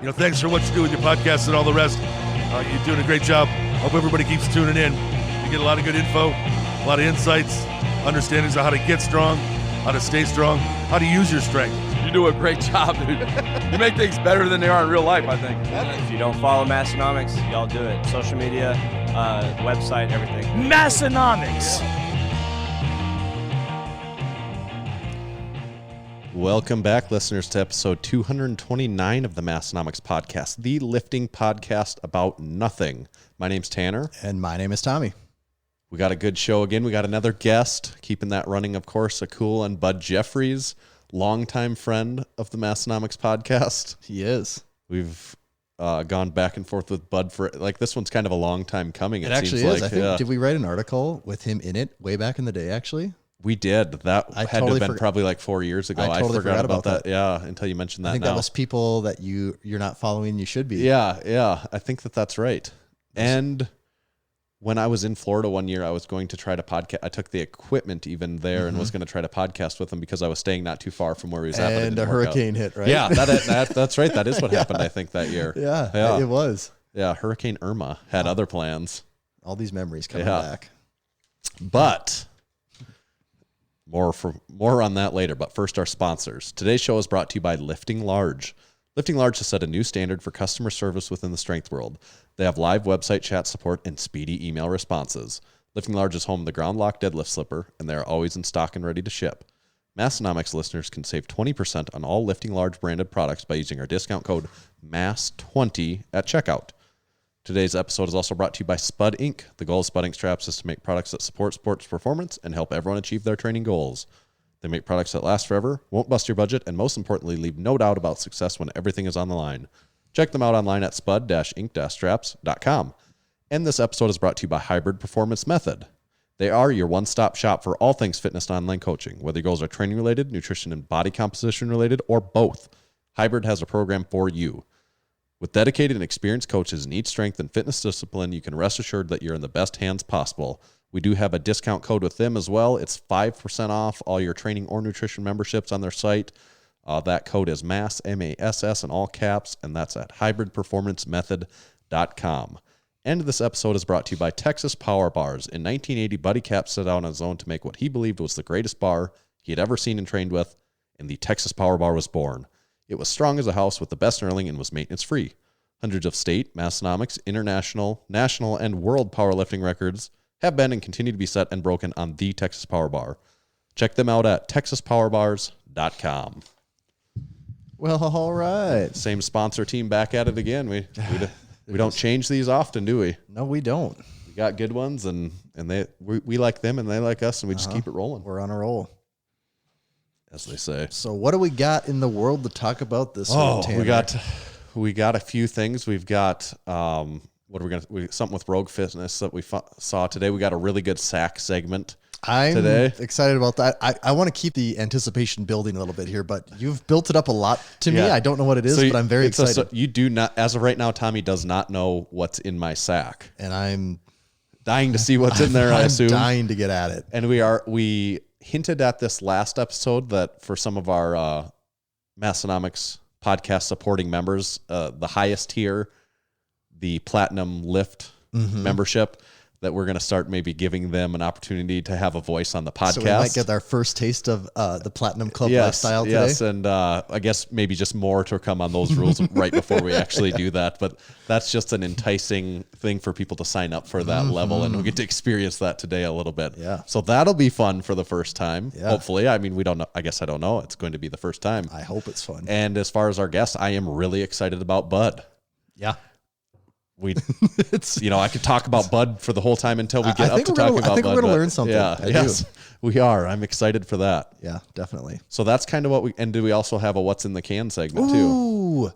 Thanks for what you do with your podcast and all the rest. You're doing a great job. Hope everybody keeps tuning in. You get a lot of good info, a lot of insights, understandings of how to get strong, how to stay strong, how to use your strength. You do a great job, dude. You make things better than they are in real life, I think. If you don't follow Massenomics, y'all do it. Social media, website, everything. Massenomics. Welcome back, listeners, to episode 229 of the Massenomics podcast, the lifting podcast about nothing. My name's Tanner. And my name is Tommy. We got a good show again. We got another guest, keeping that running, of course, a cool and Bud Jeffries, longtime friend of the Massenomics podcast. He is. We've gone back and forth with Bud for, this one's kind of a long time coming. It actually is. I think, did we write an article with him in it way back in the day, actually? We did. That had to have been probably like 4 years ago. I totally forgot about that. Yeah, until you mentioned that. I think that was people that you're not following. You should be. Yeah. I think that's right. And when I was in Florida one year, I was going to try to podcast. I took the equipment even there and was going to try to podcast with him because I was staying not too far from where he was at. And a hurricane hit, right? Yeah, that's right. That is what happened, I think, that year. Yeah, it was. Yeah, Hurricane Irma had other plans. All these memories coming back. But more on that later. But first, our sponsors. Today's show is brought to you by Lifting Large. Lifting Large has set a new standard for customer service within the strength world. They have live website chat support and speedy email responses. Lifting Large is home of the Ground Lock deadlift slipper, and they are always in stock and ready to ship. Massenomics listeners can save 20% on all Lifting Large branded products by using our discount code MASS20 at checkout. Today's episode is also brought to you by Spud Inc. The goal of Spud Inc. Straps is to make products that support sports performance and help everyone achieve their training goals. They make products that last forever, won't bust your budget, and most importantly, leave no doubt about success when everything is on the line. Check them out online at spud-inc-straps.com. And this episode is brought to you by Hybrid Performance Method. They are your one-stop shop for all things fitness and online coaching, whether your goals are training-related, nutrition and body composition-related, or both. Hybrid has a program for you. With dedicated and experienced coaches in each strength and fitness discipline, you can rest assured that you're in the best hands possible. We do have a discount code with them as well. It's 5% off all your training or nutrition memberships on their site. That code is MASS, M-A-S-S in all caps, and that's at hybridperformancemethod.com. And this episode is brought to you by Texas Power Bars. In 1980, Buddy Cap set out on his own to make what he believed was the greatest bar he had ever seen and trained with, and the Texas Power Bar was born. It was strong as a house with the best knurling and was maintenance-free. Hundreds of state, Massenomics, international, national, and world powerlifting records have been and continue to be set and broken on the Texas Power Bar. Check them out at texaspowerbars.com. Well, all right. Same sponsor team back at it again. We don't change these often, do we? No, we don't. We got good ones, and we like them, and they like us, and we just keep it rolling. We're on a roll, as they say. So what do we got in the world to talk about this week, Tanner? we got a few things. We've got something with Rogue Fitness that we saw today. We got a really good sack segment today. I'm excited about that. I want to keep the anticipation building a little bit here, but you've built it up a lot to me. I don't know what it is, but I'm very excited. You do not, as of right now, Tommy does not know what's in my sack. And I'm dying to see what's in there, I assume. I'm dying to get at it. And we hinted at this last episode that for some of our Massenomics podcast supporting members, the highest tier, the Platinum Lift membership, that we're going to start maybe giving them an opportunity to have a voice on the podcast. So we might get our first taste of the Platinum Club lifestyle today. Yes, and I guess maybe just more to come on those rules right before we actually do that. But that's just an enticing thing for people to sign up for that level, and we'll get to experience that today a little bit. Yeah. So that'll be fun for the first time, hopefully. I mean, we don't know. I guess I don't know. It's going to be the first time. I hope it's fun. And as far as our guests, I am really excited about Bud. Yeah. I could talk about Bud for the whole time until we get up to talking about Bud. I think we're going to learn something. Yes, we are. I'm excited for that. Yeah, definitely. So that's kind of what do we also have a what's in the can segment too?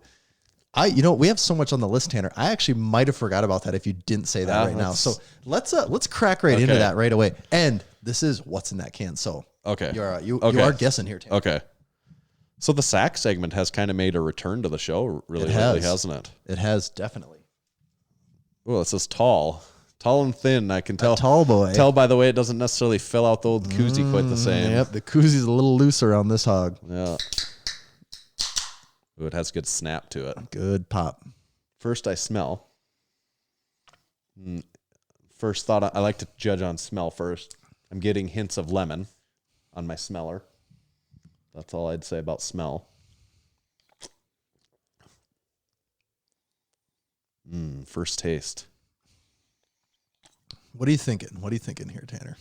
We have so much on the list, Tanner. I actually might have forgot about that if you didn't say that right now. So let's crack right into that right away. And this is what's in that can. So you are guessing here, Tanner. Okay. So the sack segment has kind of made a return to the show, really, hasn't it? It has, definitely. Oh, it says tall and thin. I can tell. A tall boy. Tell by the way it doesn't necessarily fill out the old koozie quite the same. Yep, the koozie's a little looser on this hog. Yeah. Ooh, it has good snap to it. Good pop. First, I smell. First thought, I like to judge on smell first. I'm getting hints of lemon on my smeller. That's all I'd say about smell. First taste. What are you thinking? What are you thinking here, Tanner?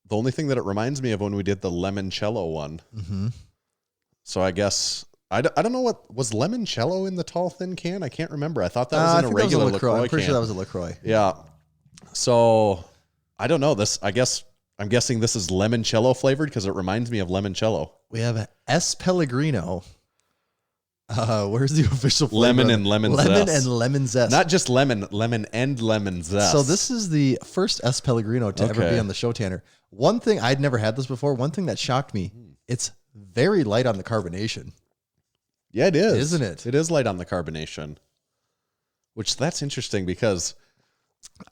The only thing that it reminds me of when we did the limoncello one. Mm-hmm. So I guess I don't know what was limoncello in the tall thin can. I can't remember. I thought that was in a regular LaCroix I'm pretty can. sure that was a LaCroix. Yeah. So I don't know this. I'm guessing this is limoncello flavored because it reminds me of limoncello. We have a S. Pellegrino. Where's the official flavor? Lemon and lemon zest. Lemon and lemon zest. Not just lemon and lemon zest. So this is the first S. Pellegrino to ever be on the show, Tanner. One thing, I'd never had this before. One thing that shocked me, it's very light on the carbonation. Yeah, it is. Isn't it? It is light on the carbonation. Which that's interesting because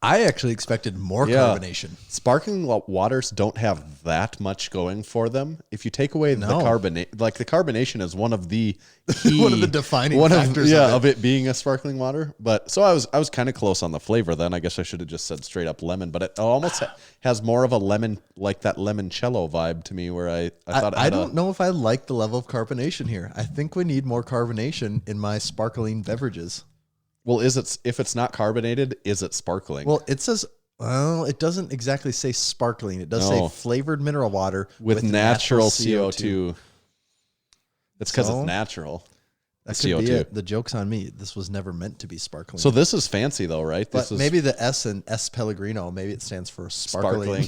I actually expected more carbonation. Sparkling waters don't have that much going for them. If you take away the carbonate, like the carbonation is one of the key, one of the defining factors of it being a sparkling water. But so I was kind of close on the flavor then. I guess I should have just said straight up lemon, but it almost has more of a lemon, like that limoncello vibe to me where I thought I don't know if I like the level of carbonation here. I think we need more carbonation in my sparkling beverages. Well, if it's not carbonated, is it sparkling? Well, it says, it doesn't exactly say sparkling. It does say flavored mineral water with natural CO2. It's because it's natural. That could be it. The joke's on me. This was never meant to be sparkling. So this is fancy though, right? But maybe the S in S. Pellegrino, maybe it stands for sparkling.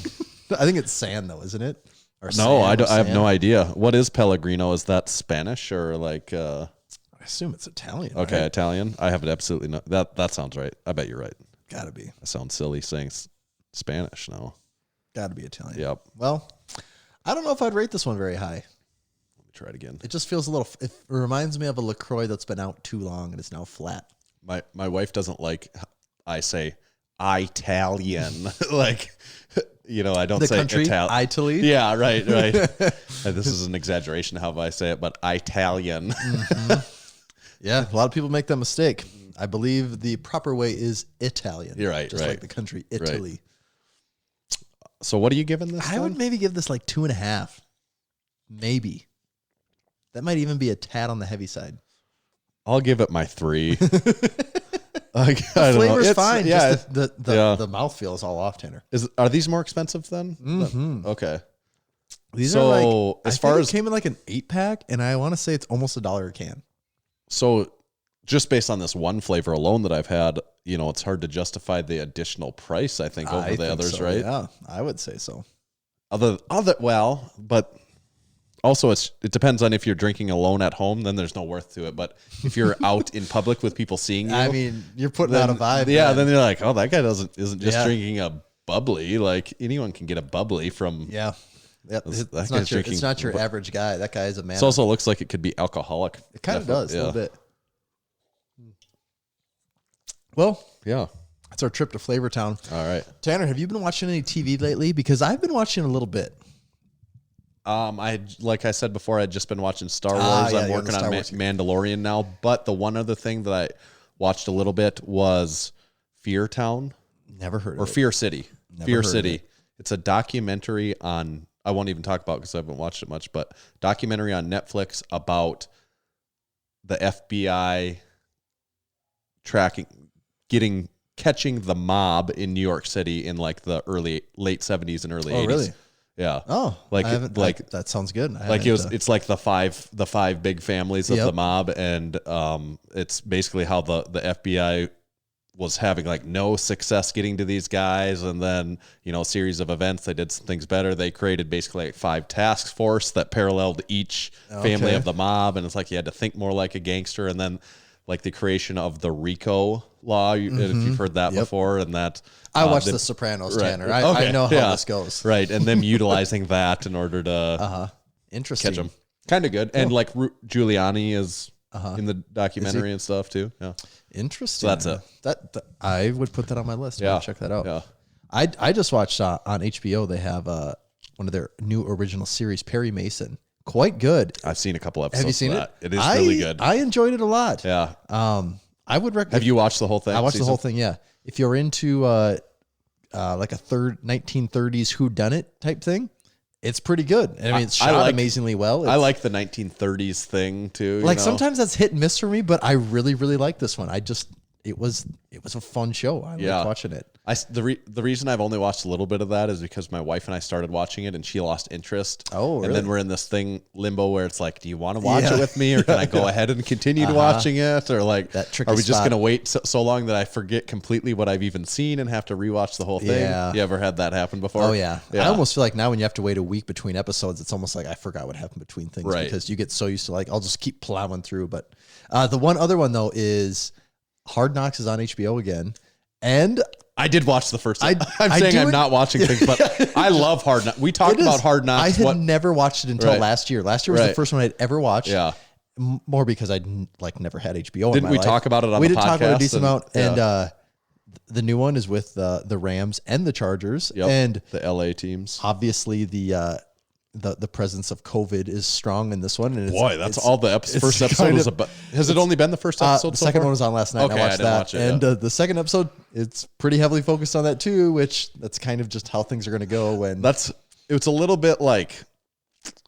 I think it's sand though, isn't it? Or no, I have no idea. What is Pellegrino? Is that Spanish or like... I assume it's Italian. Okay, right? Italian. I have absolutely no. That sounds right. I bet you're right. Gotta be. I sound silly saying Spanish now. Gotta be Italian. Yep. Well, I don't know if I'd rate this one very high. Let me try it again. It just feels a little. It reminds me of a LaCroix that's been out too long and is now flat. My wife doesn't like. I say Italian like. I don't say Italian. Italy? Yeah, right. This is an exaggeration how I say it, but Italian. Mm-hmm. Yeah, a lot of people make that mistake. I believe the proper way is Italian. You're right, just like the country Italy. Right. So what are you giving this? I would maybe give this like 2.5. Maybe. That might even be a tad on the heavy side. I'll give it my 3. The flavor's fine. Yeah, just the mouthfeel is all off, Tanner. Are these more expensive then? Mm-hmm. Okay. These are like, as far as it came in like an 8-pack, and I want to say it's almost $1 a can. So just based on this one flavor alone that I've had, it's hard to justify the additional price, I think, over the others, so, right? Yeah, I would say so. But also it depends on if you're drinking alone at home, then there's no worth to it. But if you're out in public with people seeing you, I mean, you're putting out a vibe. Yeah, then you're like, oh, that guy isn't just drinking a bubbly. Like anyone can get a bubbly from. Yeah. Yep. It's not your average guy. That guy is a man. It also looks like it could be alcoholic. It kind of does a little bit. Well, yeah. That's our trip to Flavor Town. All right. Tanner, have you been watching any TV lately? Because I've been watching a little bit. Like I said before, I'd just been watching Star Wars. I'm working on Mandalorian now. But the one other thing that I watched a little bit was Fear Town. Never heard of it. Or Fear City. Fear City. It's a documentary on... I won't even talk about it because I haven't watched it much, but documentary on Netflix about the FBI catching the mob in New York City in like the late 70s and early 80s. Really? Yeah. Oh, that sounds good. It's like the five big families of the mob, and it's basically how the FBI was having like no success getting to these guys, and then a series of events they did some things better. They created basically like 5 task force that paralleled each family of the mob, and it's like you had to think more like a gangster. And then like the creation of the RICO law, if you've heard that before, and that I watched The Sopranos, Tanner. I know how this goes, right? And them utilizing that in order to interesting catch them, kind of good. And like Giuliani is in the documentary and stuff too. Yeah. Interesting. So that's it. That I would put that on my list. Yeah, check that out. Yeah, I just watched on HBO. They have one of their new original series, Perry Mason, quite good. I've seen a couple episodes. Have you seen of that. it? It is really good. I enjoyed it a lot. Yeah. I would recommend. Have you watched the whole thing? I watched the whole thing. Yeah. If you're into like a 1930s whodunit type thing, it's pretty good. I mean, it's shot amazingly well. I like the 1930s thing too. Like sometimes that's hit and miss for me, but I really, really like this one. It was a fun show. I liked watching it. The reason I've only watched a little bit of that is because my wife and I started watching it and she lost interest. Oh, really? And then we're in this limbo where it's like, do you want to watch it with me, or can I go ahead and continue watching it, or like, that tricky are we just spot. going to wait so long that I forget completely what I've even seen and have to rewatch the whole thing? Yeah. You ever had that happen before? Oh yeah. I almost feel like now when you have to wait a week between episodes, it's almost like I forgot what happened between things, right, because you get so used to like I'll just keep plowing through. But the one other one though is Hard Knocks is on HBO again, and I did watch the first. I'm saying I'm not watching things, but I love Hard Knocks. We talked about Hard Knocks. I had never watched it until last year. Last year was the first one I'd ever watched. Yeah. More because I'd never had HBO. Didn't in my we life. talk about it on we the podcast? We did talk about it a decent amount, and the new one is with the Rams and the Chargers, and the LA teams. Obviously, the presence of COVID is strong in this one. And that's all the first episode was about. Has it only been the first episode? The second one was on last night. Okay, I watched didn't watch it, and the second episode, it's pretty heavily focused on that too. Which that's kind of just how things are going to go. When it's a little bit like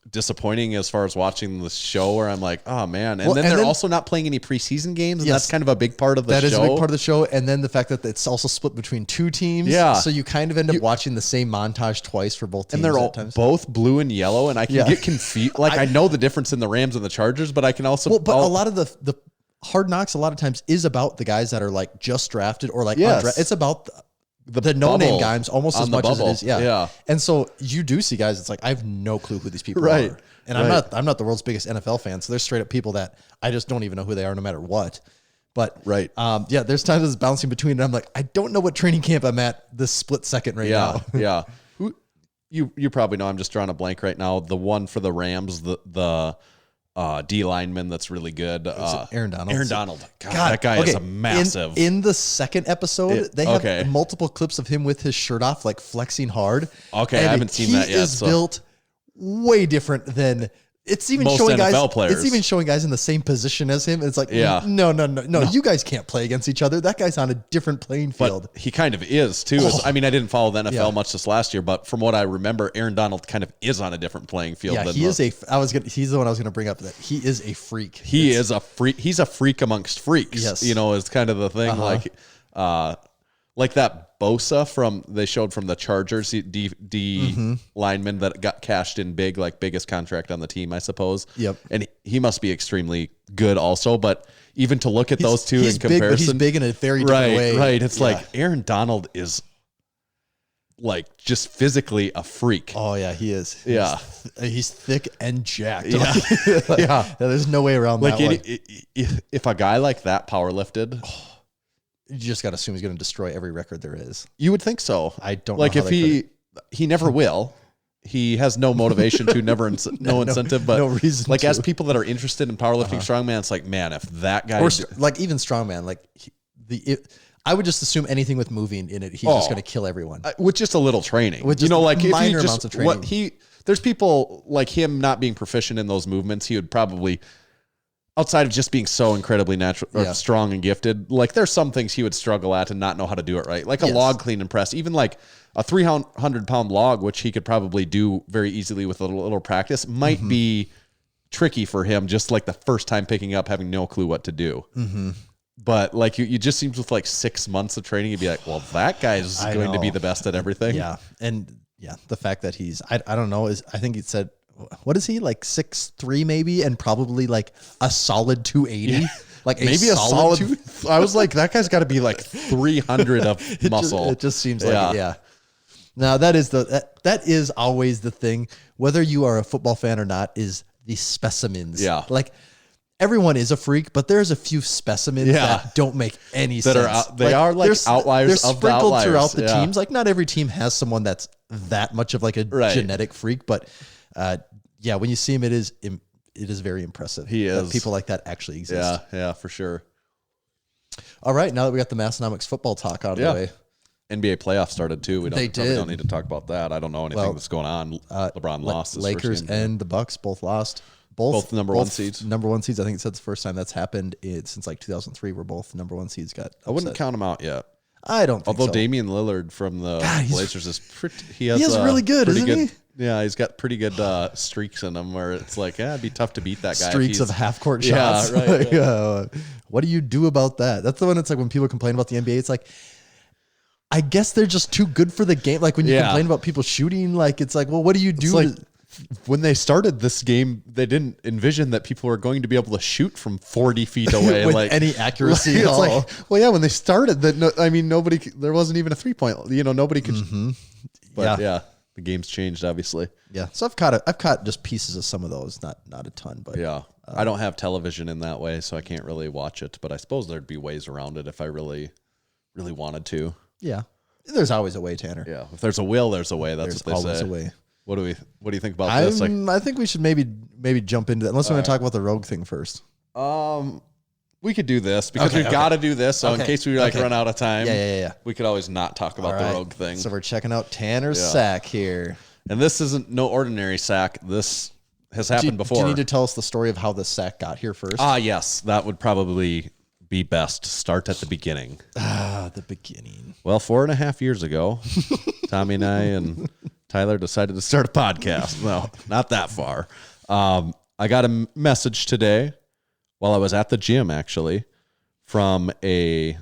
disappointing as far as watching the show, where I'm like, oh man, and then they're also not playing any preseason games, and that's kind of a big part of the show. That is a big part of the show, and then the fact that it's also split between two teams. Yeah, so you kind of end up watching the same montage twice for both teams. And they're both blue and yellow, and I can get confused. Like I know the difference in the Rams and the Chargers, but I can also. But a lot of the Hard Knocks a lot of times is about the guys that are like just drafted or like it's about the no-name guys almost as much as it is. Yeah. And so you do see guys, it's like, I have no clue who these people are. And I'm not the world's biggest NFL fan. So there's straight up people that I just don't even know who they are no matter what. But there's times it's bouncing between and I'm like, I don't know what training camp I'm at this split second now. Yeah. Who you probably know, I'm just drawing a blank right now. The one for the Rams, the D lineman that's really good. Aaron Donald. Aaron Donald. God, that guy is a massive. In the second episode, they have multiple clips of him with his shirt off, like flexing hard. Okay, I haven't seen that yet. He is built way different than it's even most showing NFL players. It's even showing guys in the same position as him. It's like, no. You guys can't play against each other. That guy's on a different playing field. But he kind of is too. I mean, I didn't follow the NFL much this last year, but from what I remember, Aaron Donald kind of is on a different playing field. Yeah, he's the one I was going to bring up. That he is a freak. Is a freak. He's a freak amongst freaks. Yes, is kind of the thing. Like that Bosa they showed from the Chargers, D lineman that got cashed in big, like biggest contract on the team, I suppose. Yep. And he must be extremely good also, but even to look at those two in comparison. Big, but he's big in a very different way. Right. It's like Aaron Donald is like just physically a freak. Oh yeah, he is. He's thick and jacked. Yeah. There's no way around that one. If a guy like that power lifted, you just got to assume he's going to destroy every record there is. You would think so. I don't like know how if he never will. He has no motivation to, no incentive, but no reason like as people that are interested in powerlifting, strongman, it's like, man, if that guy, or like even strongman, like I would just assume anything with moving in it, he's just going to kill everyone with just a little training. With just like minor if amounts of training. There's people like him not being proficient in those movements. He would probably, outside of just being so incredibly natural, or strong and gifted, like there's some things he would struggle at and not know how to do it right. Like a log clean and press, even like a 300-pound log, which he could probably do very easily with a little practice, might be tricky for him. Just like the first time picking up, having no clue what to do. But like you just seems with like 6 months of training, you'd be like, well, that guy's going to be the best at everything. Yeah, and the fact that he's I don't know I think he said. What is he, like 6'3" maybe, and probably like a solid 280, like maybe a solid. I was like, that guy's got to be like 300 of muscle. It just seems like it. Now that is always the thing, whether you are a football fan or not, is the specimens. Yeah, like everyone is a freak, but there's a few specimens that don't make any sense. They are like outliers. They're sprinkled throughout the teams. Like not every team has someone that's that much of like a genetic freak, but. When you see him, it is very impressive. He is. That people like that actually exist. Yeah, for sure. All right, now that we got the Massenomics football talk out of the way, NBA playoffs started too. They probably did. don't need to talk about that. I don't know anything that's going on. LeBron lost. His Lakers first game. and the Bucks both lost. Both number one seeds. Number one seeds. I think that's the first time that's happened since like 2003, where both number one seeds got upset. I wouldn't count them out yet. I don't think Although so. Damian Lillard from the Blazers is pretty. He is really good, pretty isn't good. Yeah, he's got pretty good streaks in him where it's like, it'd be tough to beat that guy. Streaks of half-court shots. Right. What do you do about that? That's the one. It's like when people complain about the NBA, it's like, I guess they're just too good for the game. Like when you complain about people shooting, like it's like, well, what do you do? Like, when they started this game, they didn't envision that people were going to be able to shoot from 40 feet away with like any accuracy. It's like, well, yeah, when they started, nobody. There wasn't even a 3-point. Nobody could. But yeah, the game's changed, obviously. Yeah, so I've caught just pieces of some of those, not a ton, but yeah, I don't have television in that way, so I can't really watch it. But I suppose there'd be ways around it if I really, really wanted to. Yeah, there's always a way, Tanner. Yeah, if there's a will, there's a way. That's what they always say. a way. What do you think about this? I think we should maybe jump into that. Unless we want to talk about the rogue thing first. We could do this because we've got to do this. So in case we run out of time, yeah, we could always not talk about the rogue thing. So we're checking out Tanner's sack here, and this isn't no ordinary sack. This has happened before. Do you need to tell us the story of how the sack got here first? Yes, that would probably be best. Start at the beginning. The beginning. Well, 4.5 years ago, Tommy and I and Tyler decided to start a podcast. No, not that far. I got a message today while I was at the gym, actually, from a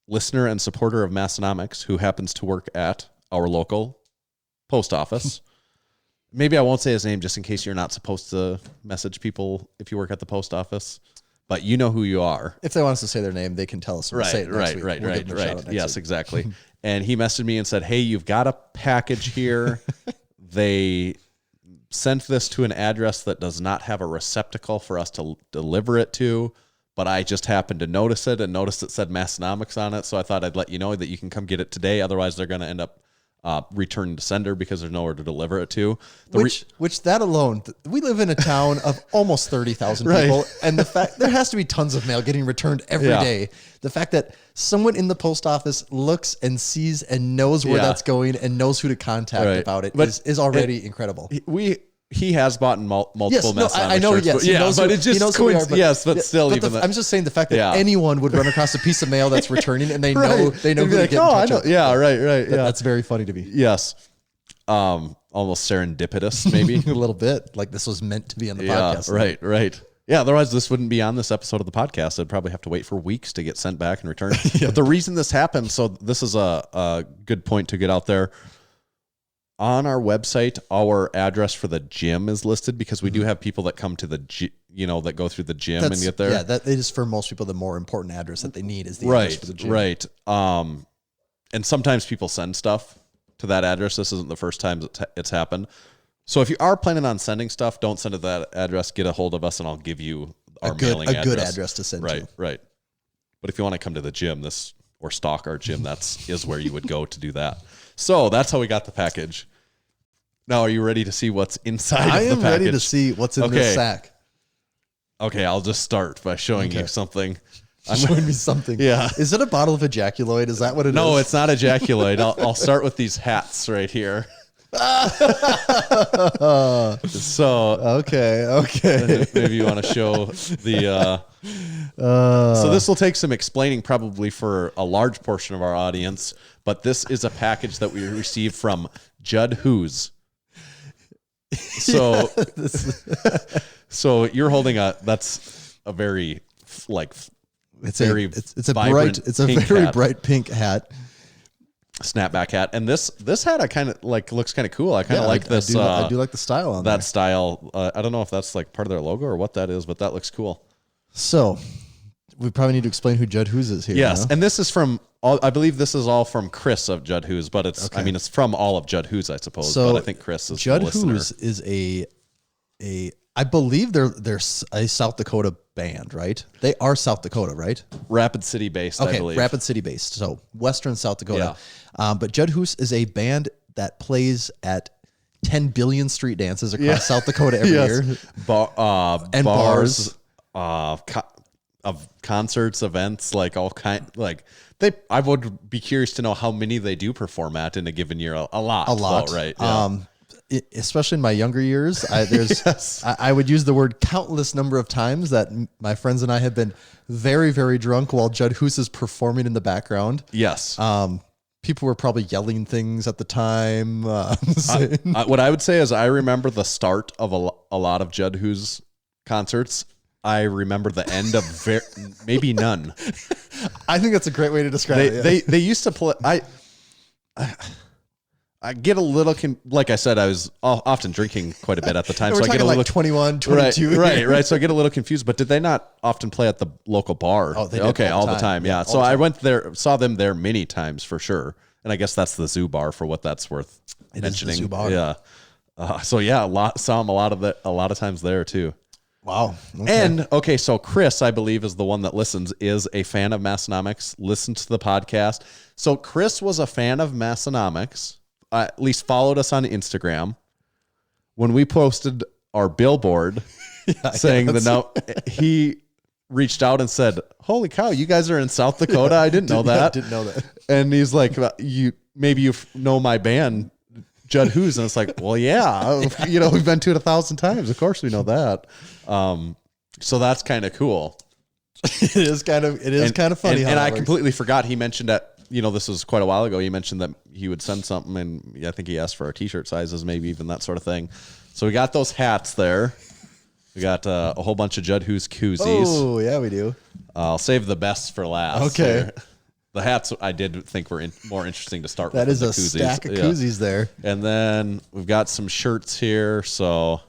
listener and supporter of Massenomics who happens to work at our local post office. Maybe I won't say his name just in case you're not supposed to message people if you work at the post office, but you know who you are. If they want us to say their name, they can tell us. We'll say it next week. We'll give them a shout out next Yes, week. exactly. And he messaged me and said, hey, you've got a package here. They sent this to an address that does not have a receptacle for us to deliver it to, but I just happened to notice it and noticed it said Massenomics on it, so I thought I'd let you know that you can come get it today. Otherwise, they're going to end up returning to sender because there's nowhere to deliver it to. Which that alone, we live in a town of almost 30,000 people, and the fact there has to be tons of mail getting returned every day. The fact that someone in the post office looks and sees and knows where that's going and knows who to contact about it is already incredible. He has bought multiple Massenomics I know, shirts. Yes. But it's just coincidence. But still, I'm just saying the fact that anyone would run across a piece of mail that's returning and they know who to get in touch with. Yeah, right. That's very funny to me. Yes. Almost serendipitous, maybe. A little bit. Like this was meant to be on the podcast. Right. Yeah, otherwise this wouldn't be on this episode of the podcast. I'd probably have to wait for weeks to get sent back and returned. But the reason this happened, so this is a good point to get out there. On our website, our address for the gym is listed because we do have people that come to the that go through the gym and get there. Yeah, that is for most people the more important address that they need is the address for the gym. Right. And sometimes people send stuff to that address. This isn't the first time it's happened. So if you are planning on sending stuff, don't send it to that address. Get a hold of us and I'll give you our mailing address. A good address to send to. Right. But if you want to come to the gym or stalk our gym, is where you would go to do that. So that's how we got the package. Now, are you ready to see what's inside of the package? I am ready to see what's in this sack. Okay, I'll just start by showing you something. Showing me something. Yeah. Is it a bottle of ejaculoid? Is that what it is? No, it's not ejaculoid. I'll start with these hats right here. Okay. Maybe you want to show the... So this will take some explaining probably for a large portion of our audience, but this is a package that we received from Judd Hughes. So, so you're holding that's a very it's a bright pink hat, snapback hat, and this hat I kind of looks kind of cool. I kind of like this. I do like the style on that style. I don't know if that's part of their logo or what that is, but that looks cool. So we probably need to explain who Judd Hughes is here. Yes, huh? And this is from I believe this is all from Chris of Judd Hughes, but it's it's from all of Judd Hughes, I suppose. So but I think Chris is Judd the listener. Hughes is I believe they're a South Dakota band, right? They are South Dakota, right? Rapid City based, I believe. Rapid City based. So Western South Dakota. Yeah. But Judd Hughes is a band that plays at 10 billion street dances across South Dakota every year. And bars. of concerts, events, like all kind, like I would be curious to know how many they do perform at in a given year. A lot, though, right? Yeah. Especially in my younger years, I would use the word countless number of times that my friends and I have been very, very drunk while Judd Hoos is performing in the background. Yes. People were probably yelling things at the time. What I would say is I remember the start of a lot of Judd Hoos concerts. I remember the end of maybe none. I think that's a great way to describe it. They used to play. I get a little, like I said, I was often drinking quite a bit at the time. We're so I get a like little 21, 22. Right. So I get a little confused, but did they not often play at the local bar? Oh, they did. Okay, all the time. Yeah. So I went there, saw them there many times for sure. And I guess that's the Zoo Bar for what that's worth mentioning. Is the Zoo Bar. Yeah. So yeah, saw him a lot of times there too. Wow. Okay. And so Chris, I believe, is the one that listens, is a fan of Massenomics, listens to the podcast. So Chris was a fan of Massenomics, at least followed us on Instagram when we posted our billboard saying he reached out and said, "Holy cow, you guys are in South Dakota. I didn't know that." Didn't know that. And he's like, you know my band, Judd Hoos. And it's like, well, yeah, we've been to it 1,000 times. Of course we know that. So that's kind of cool. It is kind of funny. And I completely forgot he mentioned that, this was quite a while ago. He mentioned that he would send something, and I think he asked for our t-shirt sizes, maybe even that sort of thing. So we got those hats there. We got a whole bunch of Judd Hoos koozies. Oh, yeah, we do. I'll save the best for last. Okay. Here. The hats I did think were more interesting to start with. That is a stack of koozies there. And then we've got some shirts here. So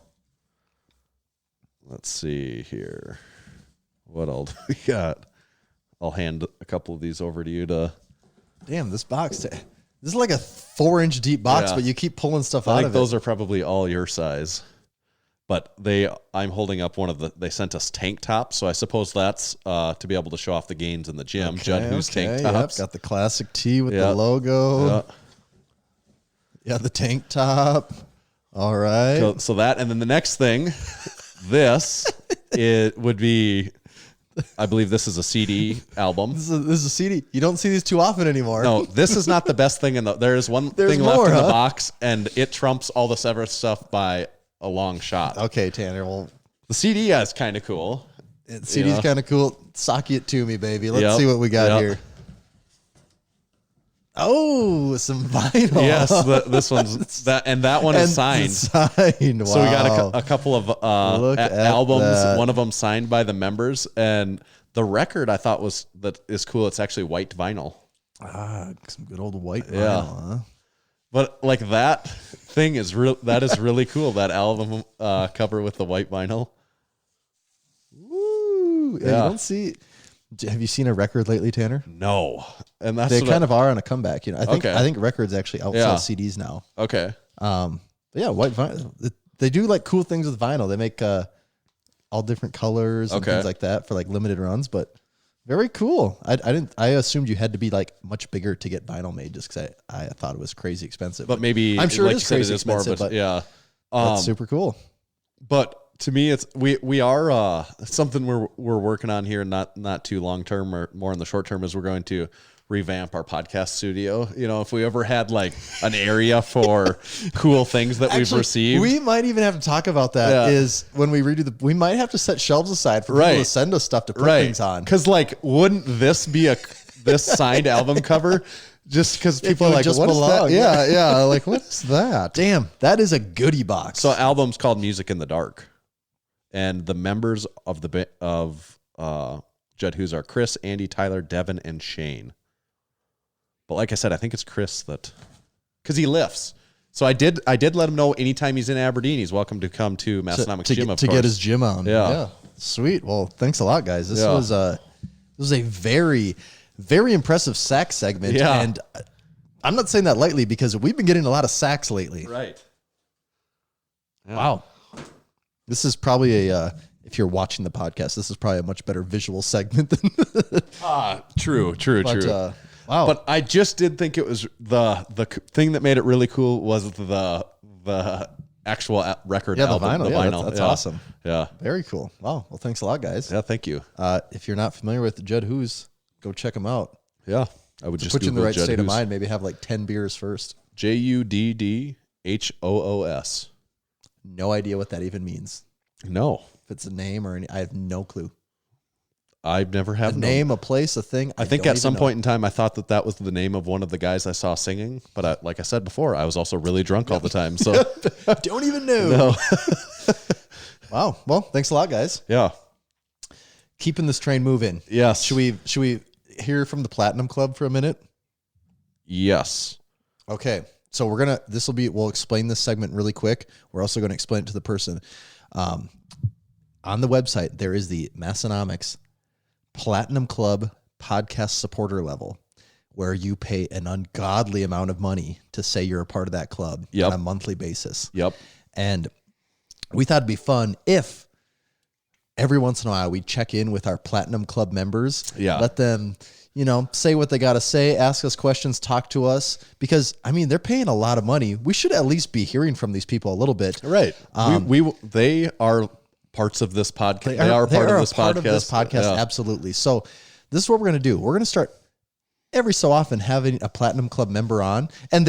let's see here. What else we got? I'll hand a couple of these over to you to. Damn, this box. This is like a 4-inch deep box, but you keep pulling stuff out of it. Those are probably all your size. But I'm holding up they sent us tank tops, so I suppose that's to be able to show off the gains in the gym. Okay, Judd Hoos tank tops. Yep, got the classic tee with the logo. Yeah, the tank top. All right. So that, and then the next thing, it would be, I believe this is a CD album. This is a CD. You don't see these too often anymore. No, this is not the best thing there is one thing left in the box, and it trumps all the Severus stuff by a long shot. Okay, Tanner. Well, the CD is kind of cool. CD's kind of cool. Sock it to me, baby. Let's see what we got here. Oh, some vinyl. Yes, this one's that, and that one is signed. Wow. So we got a couple of albums. That. One of them signed by the members, and the record I thought is cool. It's actually white vinyl. Some good old white vinyl. Huh? But like that thing is real. That is really cool. That album cover with the white vinyl. Woo! Yeah. You don't see. Have you seen a record lately, Tanner? No, and they kind of are on a comeback. I think records actually outsell CDs now. Okay. But yeah, white vinyl. They do like cool things with vinyl. They make all different colors and things like that for like limited runs. But very cool. I assumed you had to be like much bigger to get vinyl made, just because I thought it was crazy expensive. But maybe I'm sure like it is crazy expensive. But yeah, that's super cool. But to me, it's we are something we're working on here, not too long term or more in the short term, is we're going to revamp our podcast studio. If we ever had like an area for cool things that we've received, we might even have to talk about that. Is when we redo we might have to set shelves aside for people to send us stuff to put things on. Because like, wouldn't this be this signed album cover? Just because people are like, what is that? Yeah. Like, what is that? Damn, that is a goodie box. So album's called Music in the Dark. And the members of Judd Hoos are Chris, Andy, Tyler, Devin, and Shane. But like I said, I think it's Chris because he lifts. So I did let him know anytime he's in Aberdeen, he's welcome to come to Massenomics Gym, of course. To get his gym on. Yeah. Sweet. Well, thanks a lot, guys. This was a very, very impressive sack segment. Yeah. And I'm not saying that lightly because we've been getting a lot of sacks lately. Right. Yeah. Wow. This is probably if you're watching the podcast, this is probably a much better visual segment than. True. Wow. But I just did think it was the thing that made it really cool was the actual record Yeah, the album. vinyl. That's awesome. Yeah. Very cool. Wow. Well, thanks a lot, guys. Yeah, thank you. If you're not familiar with Judd Hoos, go check them out. Yeah. I would just put you in the right Judd state of Hoos. mind. Maybe have like 10 beers first. Juddhoos. No idea what that even means. No. If it's a name or I have no clue. I've never had a name, a place, a thing. I think at some point in time, I thought that was the name of one of the guys I saw singing. But like I said before, I was also really drunk all the time. So don't even know. No. Wow. Well, thanks a lot, guys. Yeah. Keeping this train moving. Yes. Should we hear from the Platinum Club for a minute? Yes. Okay. So we'll explain this segment really quick. We're also going to explain it to the person. On the website, there is the Massenomics Platinum Club podcast supporter level, where you pay an ungodly amount of money to say you're a part of that club on a monthly basis. Yep. And we thought it'd be fun if every once in a while we check in with our Platinum Club members. Yeah. Let them, say what they got to say, ask us questions, talk to us, because they're paying a lot of money. We should at least be hearing from these people a little bit. Right. They are parts of this podcast. They are part of this podcast. Yeah. Absolutely. So this is what we're going to do. We're going to start every so often having a Platinum Club member on, and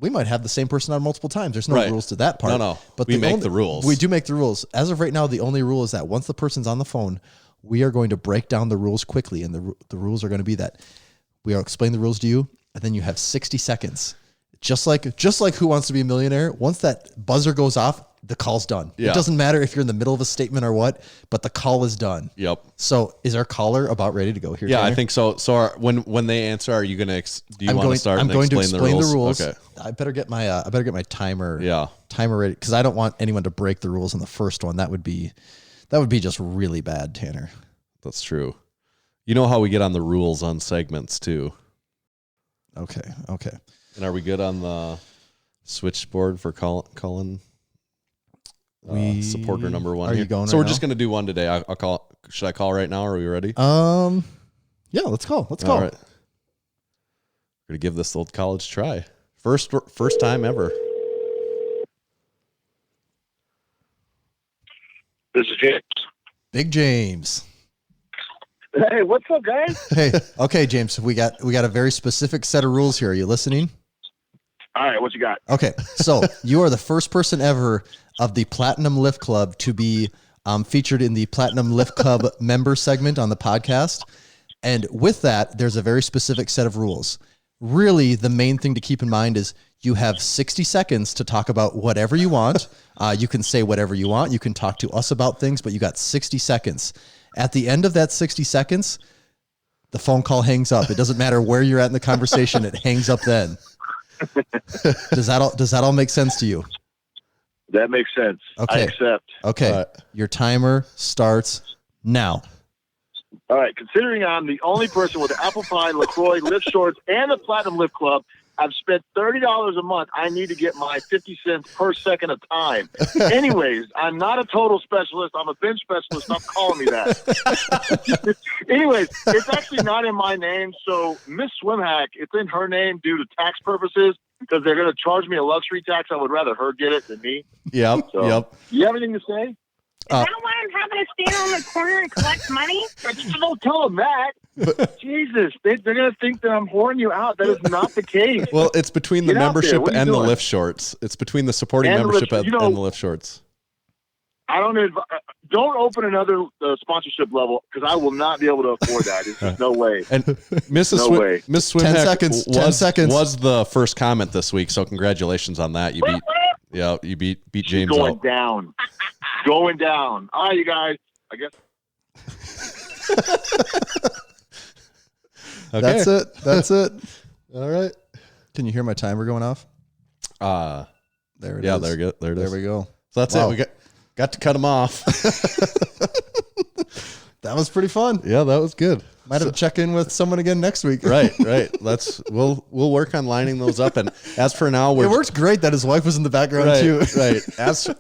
we might have the same person on multiple times. There's no rules to that part. No. But we make the rules. We do make the rules. As of right now, the only rule is that once the person's on the phone, we are going to break down the rules quickly. And the rules are going to be that we will explain the rules to you, and then you have 60 seconds. Just like Who Wants to Be a Millionaire, once that buzzer goes off, the call's done. Yeah. It doesn't matter if you're in the middle of a statement or what, but the call is done. Yep. So is our caller about ready to go here? Yeah, Tanner? I think so. So when they answer, are you going to? Do you want to start? I'm going to explain the rules. Okay. I better get my timer. Yeah. Timer ready, because I don't want anyone to break the rules in the first one. That would be just really bad, Tanner. That's true. You know how we get on the rules on segments too. Okay. And are we good on the switchboard for Cullen? Supporter number one. Are here. you going? So right we're just going to do one today. I'll call. Should I call right now? Are we ready? Yeah, let's call. Let's call. All right. We're gonna give this old college try. First time ever. This is James. Big James. Hey, what's up, guys? Hey, okay, James. We got a very specific set of rules here. Are you listening? All right, what you got? Okay, so you are the first person ever of the Platinum Lift Club to be featured in the Platinum Lift Club member segment on the podcast. And with that, there's a very specific set of rules. Really, the main thing to keep in mind is you have 60 seconds to talk about whatever you want. You can say whatever you want. You can talk to us about things, but you got 60 seconds. At the end of that 60 seconds, the phone call hangs up. It doesn't matter where you're at in the conversation. It hangs up then. Does that all make sense to you? That makes sense. Okay. I accept. Okay. Your timer starts now. All right. Considering I'm the only person with the apple pie, LaCroix, lift shorts, and the Platinum Lift Club, I've spent $30 a month. I need to get my 50 cents per second of time. Anyways, I'm not a total specialist. I'm a bench specialist. Stop calling me that. Anyways, it's actually not in my name. So Miss Swimhack, it's in her name due to tax purposes, because they're going to charge me a luxury tax. I would rather her get it than me. Yep. So, Yep. You have anything to say? Is that why I'm having to stand on the corner and collect money? Don't tell them that. Jesus, they're going to think that I'm whoring you out. That is not the case. Well, it's between the Get out there. membership What are you and the doing? lift shorts. It's between the supporting And the membership lift- and you know- the lift shorts. I don't open another sponsorship level, because I will not be able to afford that. There's just no way. And Mrs. No way. Miss 10 Swimhack seconds, 10 seconds. was the first comment this week, so congratulations on that. You beat James Going out. down. Going down. All right, you guys. I guess. Okay. That's it. All right. Can you hear my timer going off? There it is. Yeah, there it is. There we go. So that's Wow. it. We got to cut them off. That was pretty fun. Yeah, that was good. Might have to check in with someone again next week. Right. We'll work on lining those up. And as for now, It works great that his wife was in the background too. Right.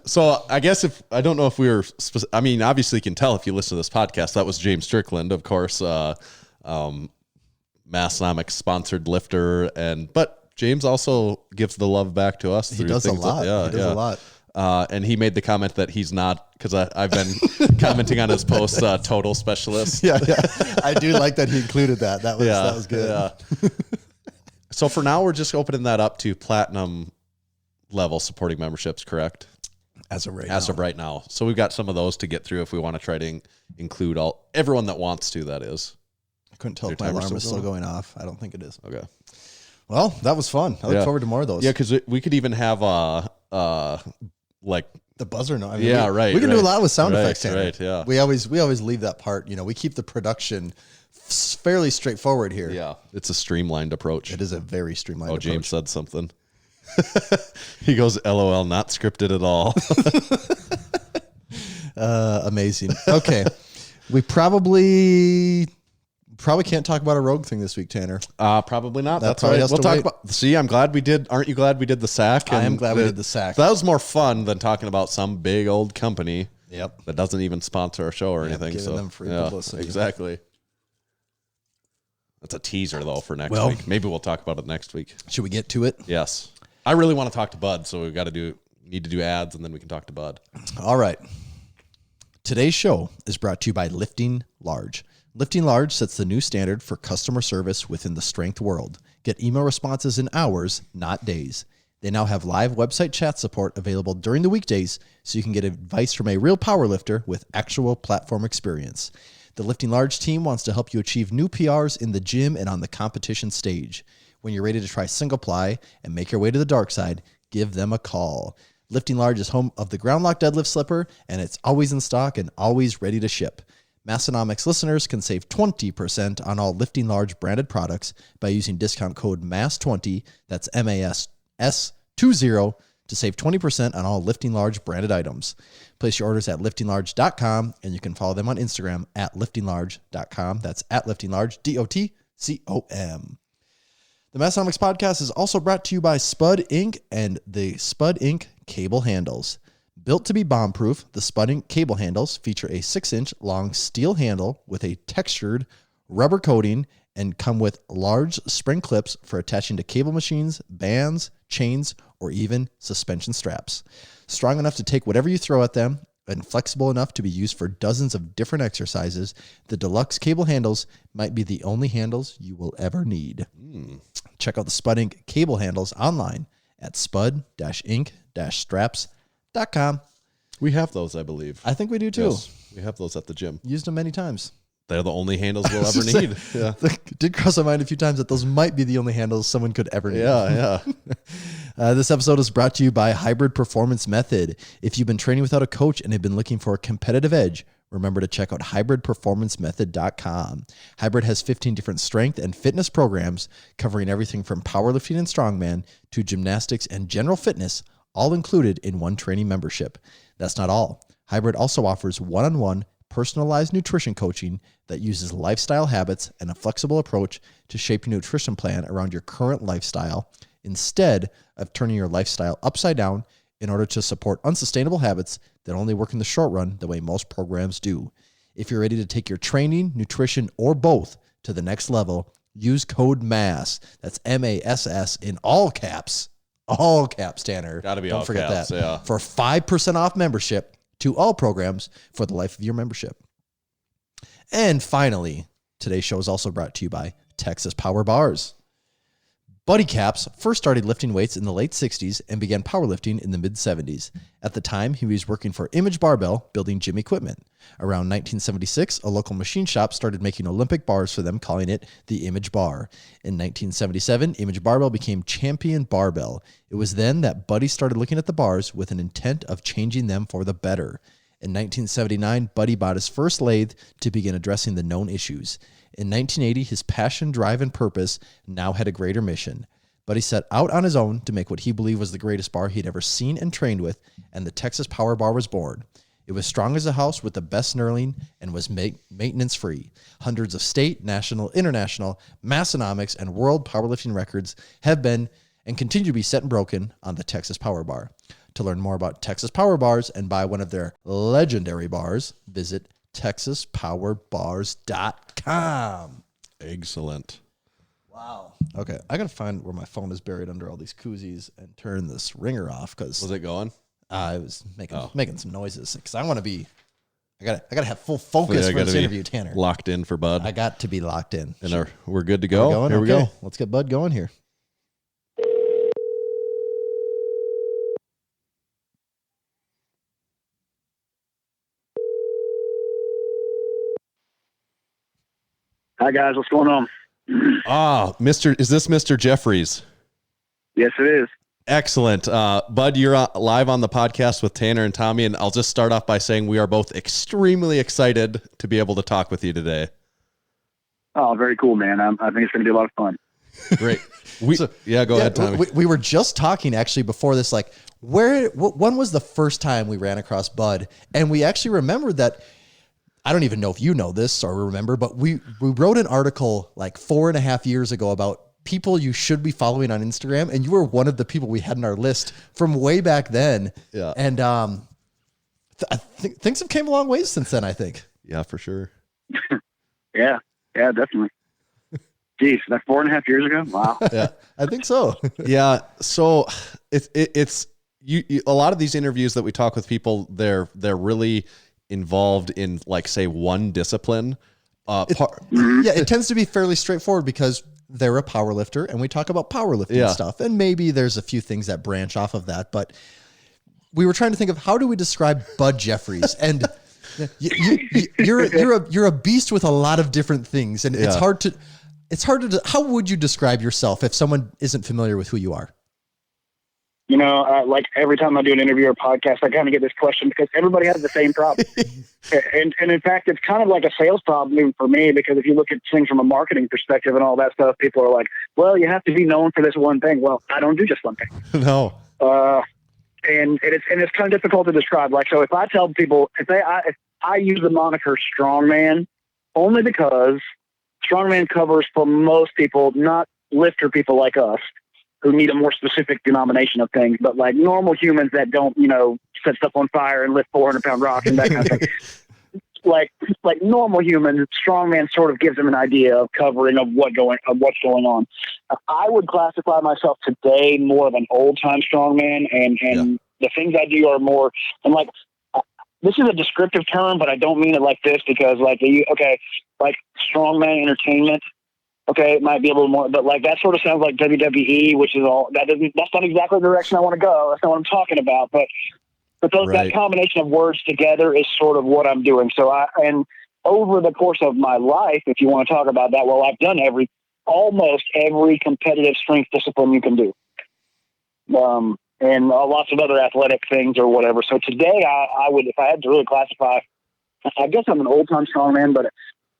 So I guess I don't know if we were, obviously you can tell if you listen to this podcast, that was James Strickland, of course, Massenomics sponsored lifter. But James also gives the love back to us. He does a lot. He does a lot. And he made the comment that he's not, because I've been commenting on his post, total specialist. Yeah. I do like that he included that. That was good. Yeah. So for now, we're just opening that up to platinum level supporting memberships, correct? As of right now. So we've got some of those to get through if we want to try to include everyone that wants to, that is. I couldn't tell if my alarm was still going off. I don't think it is. Okay. Well, that was fun. I look forward to more of those. Yeah, because we could even have like the buzzer noise. Right. We can do a lot with sound effects. Right. Yeah. We always leave that part. We keep the production fairly straightforward here. Yeah. It's a streamlined approach. It is a very streamlined approach. James said something. He goes, LOL, not scripted at all. Amazing. Okay. We probably can't talk about a rogue thing this week, Tanner. Probably not. That's all right. We'll talk about. See, I'm glad we did. Aren't you glad we did the sack? I am glad we did the sack. That was more fun than talking about some big old company. Yep. That doesn't even sponsor our show or anything. Giving them free publicity. Exactly. That's a teaser though for next week. Maybe we'll talk about it next week. Should we get to it? Yes. I really want to talk to Bud, so need to do ads and then we can talk to Bud. All right. Today's show is brought to you by Lifting Large. Lifting Large sets the new standard for customer service within the strength world. Get email responses in hours, not days. They now have live website chat support available during the weekdays, so you can get advice from a real power lifter with actual platform experience. The Lifting Large team wants to help you achieve new PRs in the gym and on the competition stage. When you're ready to try single ply and make your way to the dark side, give them a call. Lifting Large is home of the Ground Lock Deadlift Slipper, and it's always in stock and always ready to ship. Massenomics listeners can save 20% on all Lifting Large branded products by using discount code MASS20, that's MASS20, to save 20% on all Lifting Large branded items. Place your orders at liftinglarge.com, and you can follow them on Instagram at liftinglarge.com. That's at liftinglarge, DOTCOM. The Massenomics podcast is also brought to you by Spud Inc. and the Spud Inc. cable handles. Built to be bomb-proof, the Spud Inc. cable handles feature a 6-inch long steel handle with a textured rubber coating and come with large spring clips for attaching to cable machines, bands, chains, or even suspension straps. Strong enough to take whatever you throw at them and flexible enough to be used for dozens of different exercises, the deluxe cable handles might be the only handles you will ever need. Check out the Spud Inc. cable handles online at spud-inc-straps.com. We have those, I believe. I think we do too. Yes, we have those at the gym. Used them many times. They're the only handles we'll ever need. Yeah. Did cross my mind a few times that those might be the only handles someone could ever need. Yeah. This episode is brought to you by Hybrid Performance Method. If you've been training without a coach and have been looking for a competitive edge, remember to check out hybridperformancemethod.com. Hybrid has 15 different strength and fitness programs covering everything from powerlifting and strongman to gymnastics and general fitness, all included in one training membership. That's not all. Hybrid also offers one-on-one personalized nutrition coaching that uses lifestyle habits and a flexible approach to shape your nutrition plan around your current lifestyle instead of turning your lifestyle upside down in order to support unsustainable habits that only work in the short run the way most programs do. If you're ready to take your training, nutrition, or both to the next level, use code MASS. That's MASS in all caps. All caps, Tanner. Gotta be Don't all forget caps, that. yeah. For 5% off membership to all programs for the life of your membership. And finally, today's show is also brought to you by Texas Power Bars. Buddy Caps first started lifting weights in the late 60s and began powerlifting in the mid 70s. At the time, he was working for Image Barbell, building gym equipment. Around 1976, a local machine shop started making Olympic bars for them, calling it the Image Bar. In 1977, Image Barbell became Champion Barbell. It was then that Buddy started looking at the bars with an intent of changing them for the better. In 1979, Buddy bought his first lathe to begin addressing the known issues. In 1980, his passion, drive, and purpose now had a greater mission. Buddy set out on his own to make what he believed was the greatest bar he'd ever seen and trained with, and the Texas Power Bar was born. It was strong as a house with the best knurling and was maintenance-free. Hundreds of state, national, international, Massenomics, and world powerlifting records have been and continue to be set and broken on the Texas Power Bar. To learn more about Texas Power Bars and buy one of their legendary bars, visit TexasPowerBars.com. Excellent. Wow. Okay, I gotta find where my phone is buried under all these koozies and turn this ringer off because Was it going? I was making some noises because I want to be. I gotta have full focus for this interview, Tanner. Locked in for Bud. I got to be locked in. And we're good to go. Here we go. Let's get Bud going here. Hi guys, what's going on? Is this Mr. Jeffries? Yes, it is. Excellent. Bud, you're live on the podcast with Tanner and Tommy, and I'll just start off by saying we are both extremely excited to be able to talk with you today. Oh, very cool, man. I think it's going to be a lot of fun. Great. Go ahead, Tommy. We were just talking actually before this, like when was the first time we ran across Bud? And we actually remembered that, I don't even know if you know this or remember, but we wrote an article like 4.5 years ago about people you should be following on Instagram. And you were one of the people we had in our list from way back then. Yeah. And I think things have came a long ways since then, I think. Yeah, for sure. Yeah, definitely. Geez, that's 4.5 years ago. Wow. Yeah, I think so. Yeah. So it's you, a lot of these interviews that we talk with people, they're really involved in, like, say, one discipline. It tends to be fairly straightforward because they're a power lifter and we talk about powerlifting stuff. And maybe there's a few things that branch off of that, but we were trying to think of how do we describe Bud Jeffries? And you're a beast with a lot of different things. And it's hard to, how would you describe yourself if someone isn't familiar with who you are? You know, like every time I do an interview or podcast, I kind of get this question because everybody has the same problem. and in fact, it's kind of like a sales problem even for me, because if you look at things from a marketing perspective and all that stuff, people are like, well, you have to be known for this one thing. Well, I don't do just one thing. No. And it's kind of difficult to describe. Like, so if I tell people, if I use the moniker strongman only because strongman covers for most people, not lifter people like us, who need a more specific denomination of things, but like normal humans that don't, set stuff on fire and lift 400-pound rocks and that kind of thing. Like normal humans, strongman sort of gives them an idea of covering of what's going on. I would classify myself today more of an old time strongman, and the things I do are more. And like, this is a descriptive term, but I don't mean it like this because like strongman entertainment. Okay, it might be a little more, but like that sort of sounds like WWE, which is that's not exactly the direction I want to go. That's not what I'm talking about. But that combination of words together is sort of what I'm doing. So and over the course of my life, if you want to talk about that, well, I've done almost every competitive strength discipline you can do. And lots of other athletic things or whatever. So today I would, if I had to really classify, I guess I'm an old time strongman, but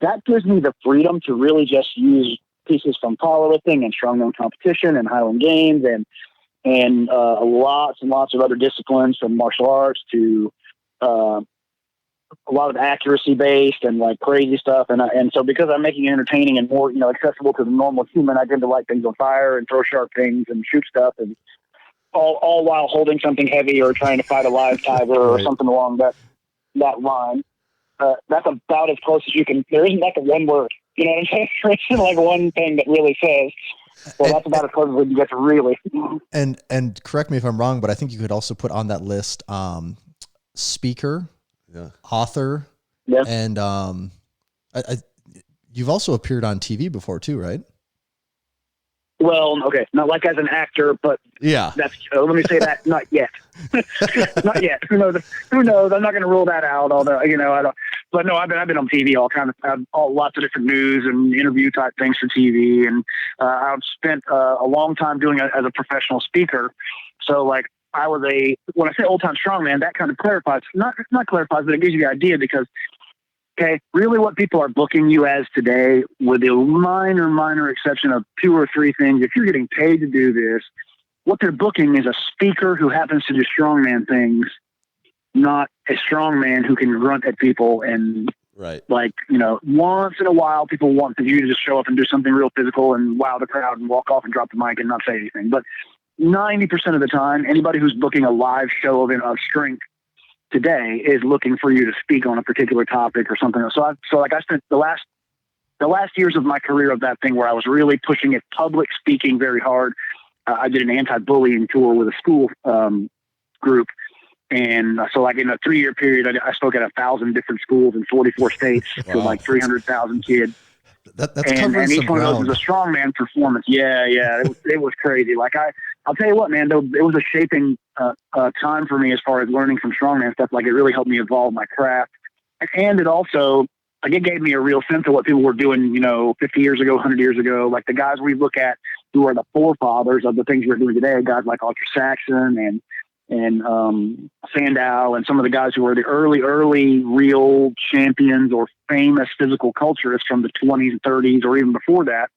that gives me the freedom to really just use pieces from powerlifting and strongman competition and Highland Games and lots and lots of other disciplines, from martial arts to a lot of accuracy based and like crazy stuff. And so because I'm making it entertaining and more accessible to the normal human, I tend to light things on fire and throw sharp things and shoot stuff, and all while holding something heavy or trying to fight a live tiger or something along that line. That's about as close as you can. There isn't like a one word, you know what I'm saying? There isn't like one thing that really says. Well, that's about as close as we can get to really. And correct me if I'm wrong, but I think you could also put on that list speaker, author, and you've also appeared on TV before too, right? Well, okay, not like as an actor, but that's let me say that not yet, not yet. Who knows? I'm not going to rule that out. Although I don't. But no, I've been on TV, lots of different news and interview type things for TV, and I've spent a long time doing it as a professional speaker. So like when I say old time strongman, that kind of clarifies, not clarifies, but it gives you the idea because. Okay, really what people are booking you as today, with a minor exception of 2 or 3 things, if you're getting paid to do this, what they're booking is a speaker who happens to do strongman things, not a strongman who can grunt at people. And once in a while, people want you to just show up and do something real physical and wow the crowd and walk off and drop the mic and not say anything. But 90% of the time, anybody who's booking a live show of strength today is looking for you to speak on a particular topic or something. So I spent the last the last years of my career of that thing where I was really pushing it, public speaking very hard. I did an anti-bullying tour with a school group. And so like in a 3-year period, I spoke at 1,000 different schools in 44 states to like 300,000 kids. That's and each some one ground. of those was a strongman performance. Yeah. It was crazy. Like I'll tell you what, man, though, it was a shaping time for me as far as learning from strongman stuff. Like it really helped me evolve my craft. And it also, like it gave me a real sense of what people were doing, 50 years ago, 100 years ago. Like the guys we look at who are the forefathers of the things we're doing today, guys like Archer Saxon and Sandow and some of the guys who were the early real champions or famous physical culturists from the 20s and 30s or even before that.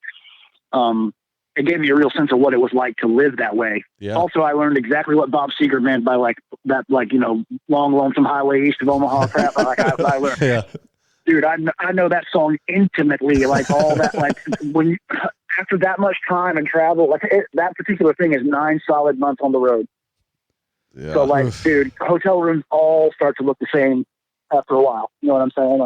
It gave me a real sense of what it was like to live that way. Yeah. Also, I learned exactly what Bob Seger meant by long lonesome highway east of Omaha crap. I learned. Yeah. Dude, I know that song intimately, like all that, like when after that much time and travel, that particular thing is 9 solid months on the road. Yeah. So dude, hotel rooms all start to look the same after a while. You know what I'm saying?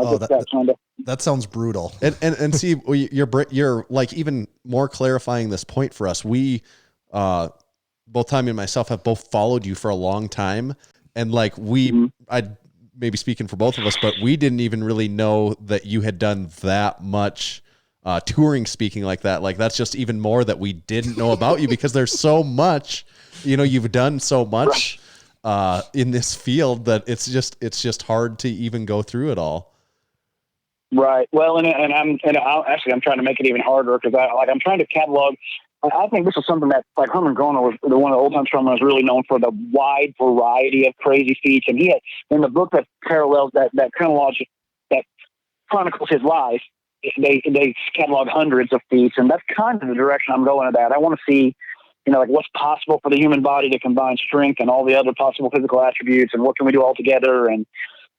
That sounds brutal. And see, you're like even more clarifying this point for us. We, both Tommy and myself have both followed you for a long time. And like I'd maybe speaking for both of us, but we didn't even really know that you had done that much touring speaking like that. Like that's just even more that we didn't know about you because there's so much, you've done so much in this field that it's just hard to even go through it all. Right. Well, and I'm trying to make it even harder because I'm trying to catalog. I think this is something that like Herman Groner was the one of the old time strongmen was really known for, the wide variety of crazy feats. And he had in the book that parallels that chronology that chronicles his life. They catalog hundreds of feats, and that's kind of the direction I'm going with that. I want to see, like what's possible for the human body to combine strength and all the other possible physical attributes, and what can we do all together. And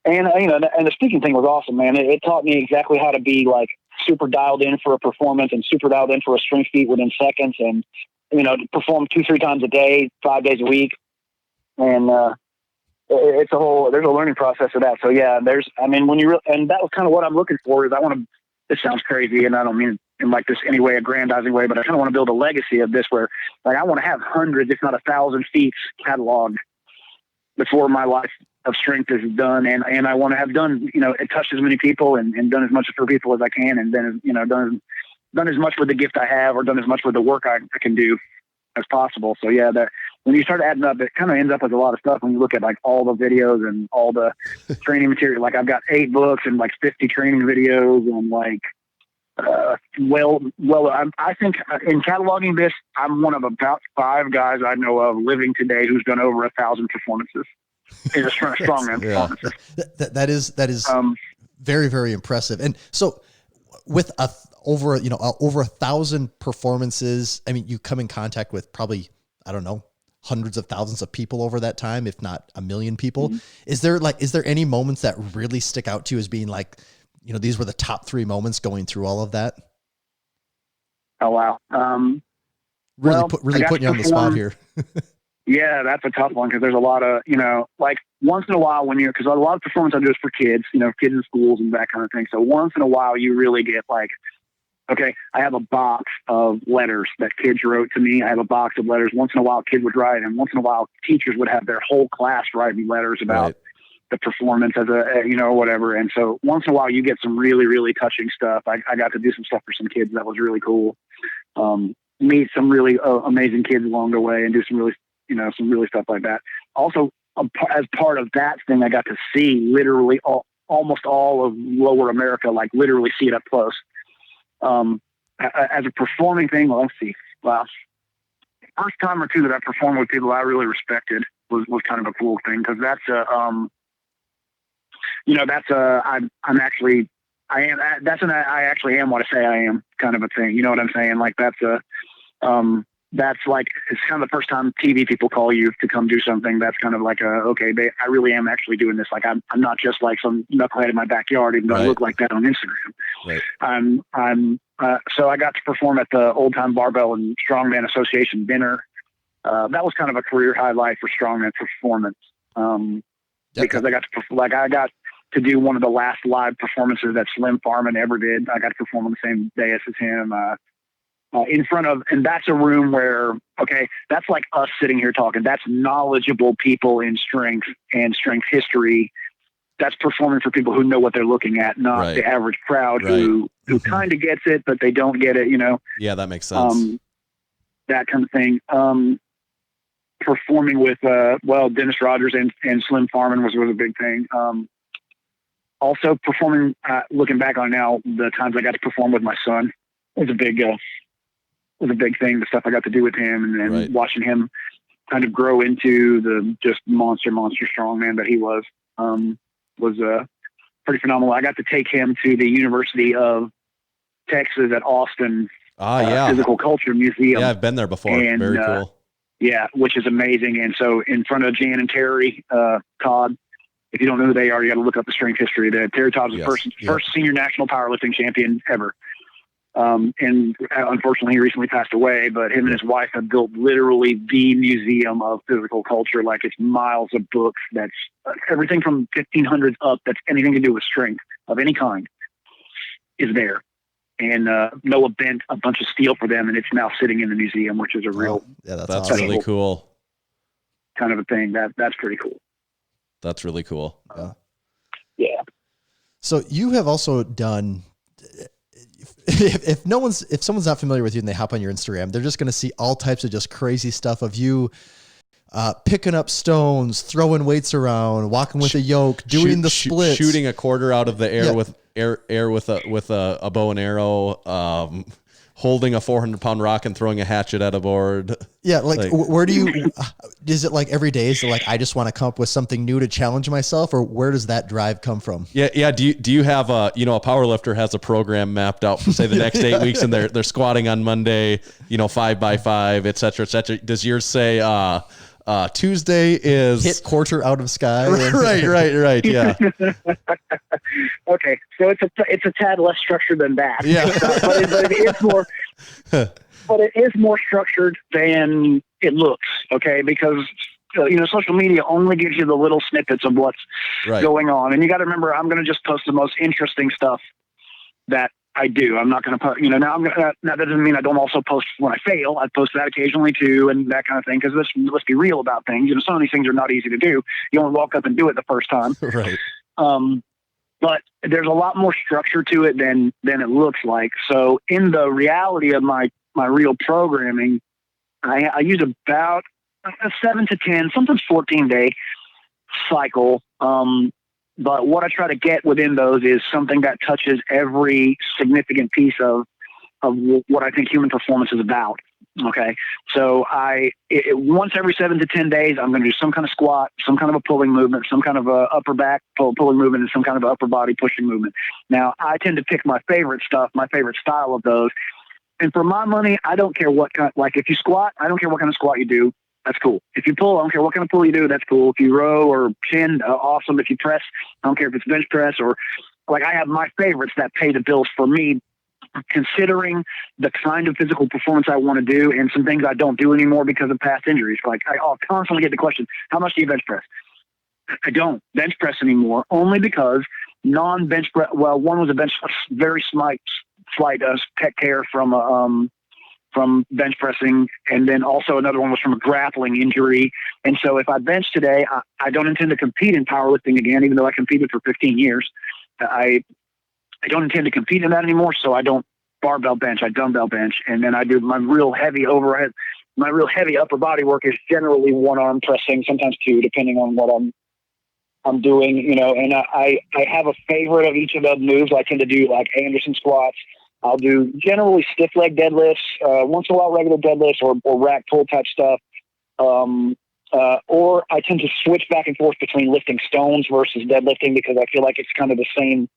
the speaking thing was awesome, man. It taught me exactly how to be like super dialed in for a performance and super dialed in for a strength feat within seconds, and to perform 2-3 times a day, 5 days a week, and there's a learning process of that. So yeah, and that was kind of what I'm looking for. Is I want to. This sounds crazy, and I don't mean it in like this any way, aggrandizing way, but I kind of want to build a legacy of this where, like, I want to have hundreds, if not 1,000 feats cataloged before my life of strength is done. And I want to have done, it touched as many people and done as much for people as I can. And then, done as much with the gift I have or done as much with the work I can do as possible. So yeah, that when you start adding up, it kind of ends up with a lot of stuff when you look at like all the videos and all the training material. Like I've got 8 books and like 50 training videos and like, I think in cataloging this, I'm one of about 5 guys I know of living today who's done over 1,000 performances. Is a strongman performances. That is very, very impressive. And so with over 1,000 performances, I mean, you come in contact with probably, I don't know, hundreds of thousands of people over that time, if not 1 million people. Mm-hmm. Is there any moments that really stick out to you as being like, these were the top 3 moments going through all of that? Oh, wow. Really putting you on the spot here. Yeah, that's a tough one because there's a lot of, like once in a while because a lot of performance I do is for kids, kids in schools and that kind of thing. So once in a while you really get like, okay, I have a box of letters that kids wrote to me. I have a box of letters. Once in a while kids would write, and once in a while teachers would have their whole class write me letters about the performance as whatever. And so once in a while you get some really, really touching stuff. I got to do some stuff for some kids that was really cool. Meet some really amazing kids along the way and do some really stuff like that. Also, as part of that thing, I got to see literally almost all of Lower America, like literally see it up close. As a performing thing, let's see. Well, first time or two that I performed with people I really respected was kind of a cool thing because I actually am what I say I am kind of a thing. You know what I'm saying? Like that's like, it's kind of the first time TV people call you to come do something. That's kind of like I really am actually doing this. Like I'm not just like some knucklehead in my backyard, even though I look like that on Instagram. Right. So I got to perform at the Old Time Barbell and Strongman Association dinner. That was kind of a career highlight for strongman performance. Because I got to do one of the last live performances that Slim Farman ever did. I got to perform on the same day as him. In front of, and that's a room where, okay, that's like us sitting here talking. That's knowledgeable people in strength and strength history. That's performing for people who know what they're looking at, not the average crowd who kind of gets it, but they don't get it, Yeah, that makes sense. That kind of thing. Performing with, Dennis Rogers and Slim Farman was a big thing. Also performing, looking back on now, the times I got to perform with my son was a big thing. The stuff I got to do with him and watching him kind of grow into the just monster strongman that he was pretty phenomenal. I got to take him to the University of Texas at Austin Physical Culture Museum. Yeah, I've been there before. And, very cool. Yeah, which is amazing. And so in front of Jan and Terry Todd, if you don't know who they are, you got to look up the strength history. Terry Todd's the first senior national powerlifting champion ever. And unfortunately, he recently passed away, but him and his wife have built literally the museum of physical culture. Like, it's miles of books. That's everything from 1500s up. That's anything to do with strength of any kind is there. And Noah bent a bunch of steel for them, and it's now sitting in the museum, which is a real, that's awesome. Really cool kind of a thing. That's pretty cool. That's really cool. Yeah. So you have also done, if someone's not familiar with you and they hop on your Instagram, they're just going to see all types of just crazy stuff of you picking up stones, throwing weights around, walking with a yoke, doing the splits, shooting a quarter out of the air with air with a bow and arrow, holding a 400-pound rock and throwing a hatchet at a board. Yeah, like where do you? Is it like every day? Is it like I just want to come up with something new to challenge myself, or where does that drive come from? Yeah. Do you have a power lifter has a program mapped out for say the next 8 weeks, and they're squatting on Monday, 5x5, et cetera, et cetera. Does yours say Tuesday is hit quarter out of sky? Right. Yeah. Okay, so it's a tad less structured than that. Yeah, but it is more. But it is more structured than it looks. Okay, because social media only gives you the little snippets of what's going on, and you got to remember, I'm going to just post the most interesting stuff that I do. I'm not going to post, now that doesn't mean I don't also post when I fail. I post that occasionally too, and that kind of thing. Because let's be real about things. Some of these things are not easy to do. You don't walk up and do it the first time. Right. But there's a lot more structure to it than it looks like. So in the reality of my real programming, I use about a 7 to 10, sometimes 14-day cycle. But what I try to get within those is something that touches every significant piece of what I think human performance is about. Okay. So once every 7 to 10 days, I'm going to do some kind of squat, some kind of a pulling movement, some kind of a upper back pulling movement, and some kind of a upper body pushing movement. Now, I tend to pick my favorite stuff, my favorite style of those. And for my money, I don't care what kind, like if you squat, I don't care what kind of squat you do. That's cool. If you pull, I don't care what kind of pull you do. That's cool. If you row or chin, awesome. If you press, I don't care if it's bench press or like I have my favorites that pay the bills for me, considering the kind of physical performance I want to do and some things I don't do anymore because of past injuries. Like I'll constantly get the question, how much do you bench press? I don't bench press anymore, only because non-bench press. Well, one was a very slight pec tear from bench pressing. And then also another one was from a grappling injury. And so if I bench today, I don't intend to compete in powerlifting again, even though I competed for 15 years. I don't intend to compete in that anymore. So I don't barbell bench, I dumbbell bench. And then I do my real heavy overhead. My real heavy upper body work is generally one arm pressing, sometimes two, depending on what I'm doing, and I have a favorite of each of those moves. I tend to do like Anderson squats. I'll do generally stiff leg deadlifts, once in a while regular deadlifts or rack pull type stuff. Or I tend to switch back and forth between lifting stones versus deadlifting because I feel like it's kind of the same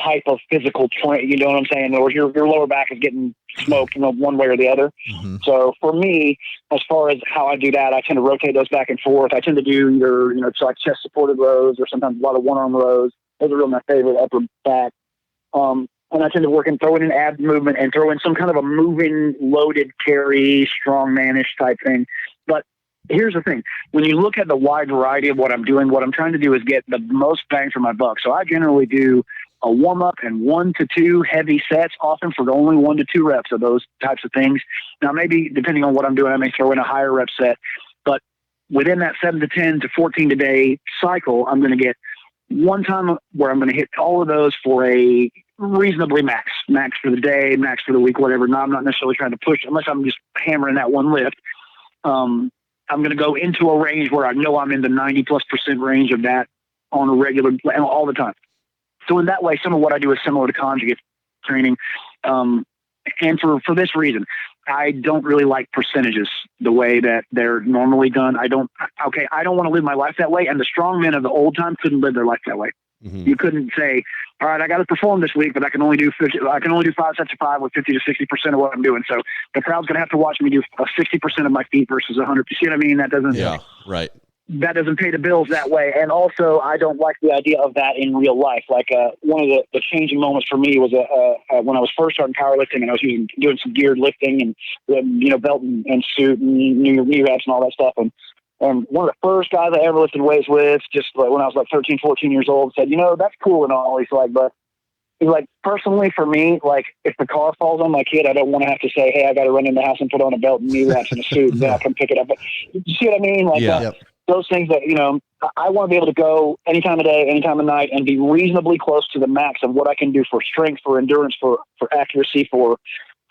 type of physical train. You know what I'm saying? Or your lower back is getting smoked, one way or the other. Mm-hmm. So for me, as far as how I do that, I tend to rotate those back and forth. I tend to do either, like chest supported rows or sometimes a lot of one arm rows. Those are really my favorite upper back. And I tend to work and throw in an ab movement and throw in some kind of a moving, loaded carry, strongmanish type thing. But here's the thing. When you look at the wide variety of what I'm doing, what I'm trying to do is get the most bang for my buck. So I generally do a warm-up and 1 to 2 heavy sets, often for only 1 to 2 reps of those types of things. Now, maybe depending on what I'm doing, I may throw in a higher rep set. But within that 7 to 10 to 14 a day cycle, I'm going to get one time where I'm going to hit all of those for a reasonably max for the day, max for the week, whatever. Now, I'm not necessarily trying to push unless I'm just hammering that one lift. I'm going to go into a range where I know I'm in the 90+% range of that on a regular, all the time. So in that way, some of what I do is similar to conjugate training. And for this reason, I don't really like percentages the way that they're normally done. I don't want to live my life that way. And the strong men of the old time couldn't live their life that way. Mm-hmm. You couldn't say, all right, I got to perform this week, but I can only do 5 sets of 5 with 50 to 60% of what I'm doing. So the crowd's going to have to watch me do 60% of my feet versus 100. You see what I mean? That doesn't, right. That doesn't pay the bills that way. And also I don't like the idea of that in real life. Like, one of the changing moments for me was, when I was first starting powerlifting and I was doing some geared lifting and, belt and suit and knee wraps and all that stuff. And one of the first guys I ever lifted weights with, just like when I was like 13, 14 years old, said, that's cool and all. He's like, personally for me, like if the car falls on my kid, I don't want to have to say, hey, I got to run in the house and put on a belt and knee wraps and a suit and then I'll come pick it up. But you see what I mean? Like, those things that, I want to be able to go any time of day, any time of night and be reasonably close to the max of what I can do for strength, for endurance, for accuracy, for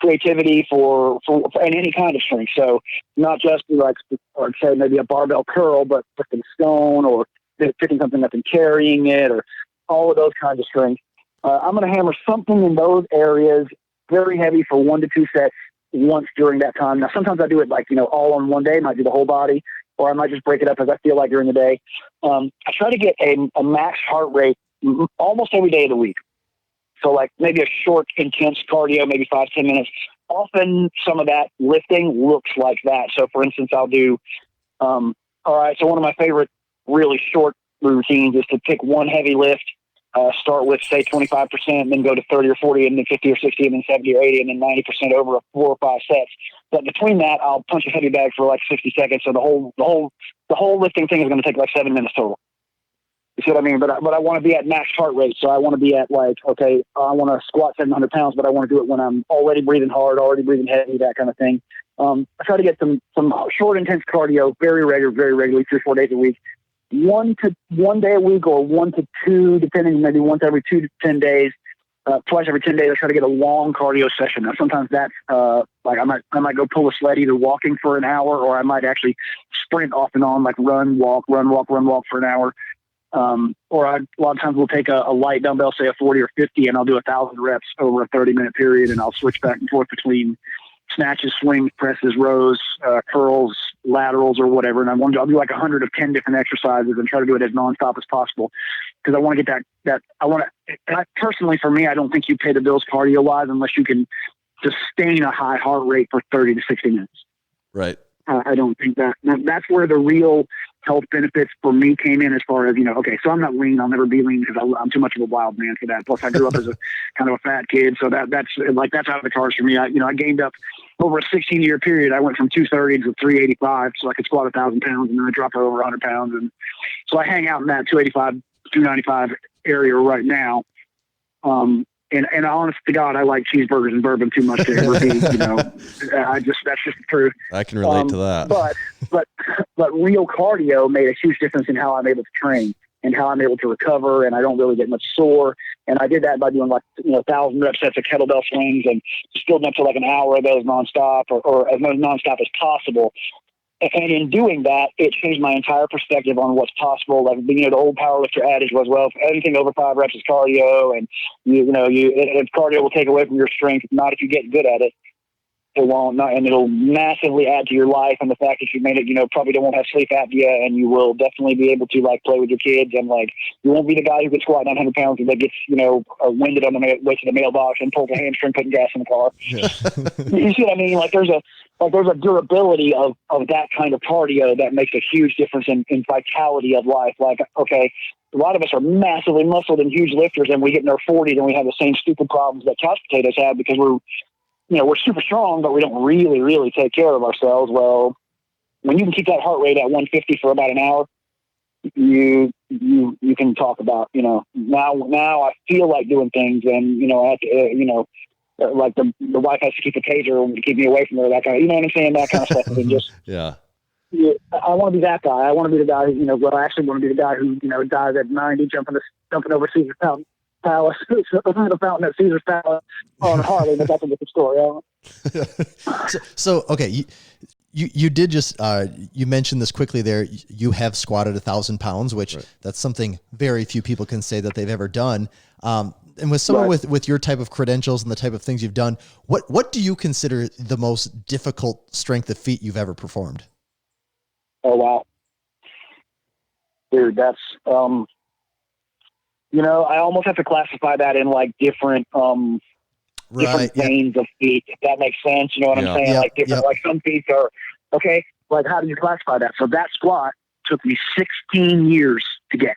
creativity, for any kind of strength. So not just like, or say maybe a barbell curl, but lifting stone or picking something up and carrying it or all of those kinds of strength. I'm going to hammer something in those areas, very heavy for 1 to 2 sets once during that time. Now, sometimes I do it like, all on one day, might do the whole body, or I might just break it up as I feel like during the day. I try to get a max heart rate almost every day of the week. So like maybe a short, intense cardio, maybe 5-10 minutes. Often some of that lifting looks like that. So for instance, I'll do, all right, so one of my favorite really short routines is to pick one heavy lift, start with say 25%, then go to 30 or 40, and then 50 or 60, and then 70 or 80, and then 90% over 4 or 5 sets. But between that, I'll punch a heavy bag for like 60 seconds. So the whole lifting thing is going to take like 7 minutes total. You see what I mean? But I want to be at max heart rate. So I want to be at like, okay, I want to squat 700 pounds, but I want to do it when I'm already breathing hard, already breathing heavy, that kind of thing. I try to get some short, intense cardio, very regularly, 3-4 days a week. 1 day a week or 1 to 2, depending, maybe once every 2 to 10 days, twice every 10 days. I try to get a long cardio session. Now, sometimes that's like I might go pull a sled, either walking for an hour, or I might actually sprint off and on, like run, walk for an hour. Or a lot of times we'll take a light dumbbell, say a 40 or 50, and I'll do 1,000 reps over a 30-minute period, and I'll switch back and forth between snatches, swings, presses, rows, curls, laterals, or whatever. And I'll do like 100 of 10 different exercises and try to do it as nonstop as possible, because I want to get that. Personally, for me, I don't think you pay the bills cardio wise unless you can sustain a high heart rate for 30 to 60 minutes. Right. I don't think that's where the real health benefits for me came in, as far as, okay, so I'm not lean. I'll never be lean because I'm too much of a wild man for that. Plus I grew up as a kind of a fat kid. So that's out of the cards for me. I gained up over a 16-year period. I went from 230 to 385. So I could squat 1,000 pounds, and then I dropped over 100 pounds. And so I hang out in that 285, 295 area right now. And honest to God, I like cheeseburgers and bourbon too much to ever be, that's just the truth. I can relate to that. But real cardio made a huge difference in how I'm able to train and how I'm able to recover, and I don't really get much sore. And I did that by doing 1,000 rep sets of kettlebell swings and just building up to like an hour of those nonstop or as much nonstop as possible. And in doing that, it changed my entire perspective on what's possible. Like, the old powerlifter adage was, well, anything over 5 reps is cardio, and if cardio will take away from your strength, not if you get good at it. It won't, not, and it'll massively add to your life. And the fact that you made it, probably won't have sleep apnea, and you will definitely be able to play with your kids. And you won't be the guy who can squat 900 pounds and that gets, winded on the way to the mailbox and pulls a hamstring putting gas in the car. Yeah. You see what I mean? There's a durability of that kind of cardio that makes a huge difference in vitality of life. Okay, a lot of us are massively muscled and huge lifters, and we get in our 40s and we have the same stupid problems that couch potatoes have because we're super strong, but we don't really take care of ourselves. Well, when you can keep that heart rate at 150 for about an hour, you can talk about, now I feel like doing things, and I have to, like the wife has to keep a taser to keep me away from her, that kind of, you know what I'm saying, that kind of stuff. And just Yeah. I want to be that guy. I want to be the guy who, I actually want to be the guy who, dies at 90 jumping over Caesar's Palace, the fountain at Caesar's Palace on Harley, but that's a different story. So okay, you did just you mentioned this quickly there. You have squatted 1,000 pounds, which that's something very few people can say that they've ever done. And with someone with your type of credentials and the type of things you've done, what do you consider the most difficult strength of feat you've ever performed? Oh wow, dude, that's I almost have to classify that in like different different veins of feet, if that makes sense. You know what I'm saying? Like different, like some feet are okay. Like how do you classify that? So that squat took me 16 years to get.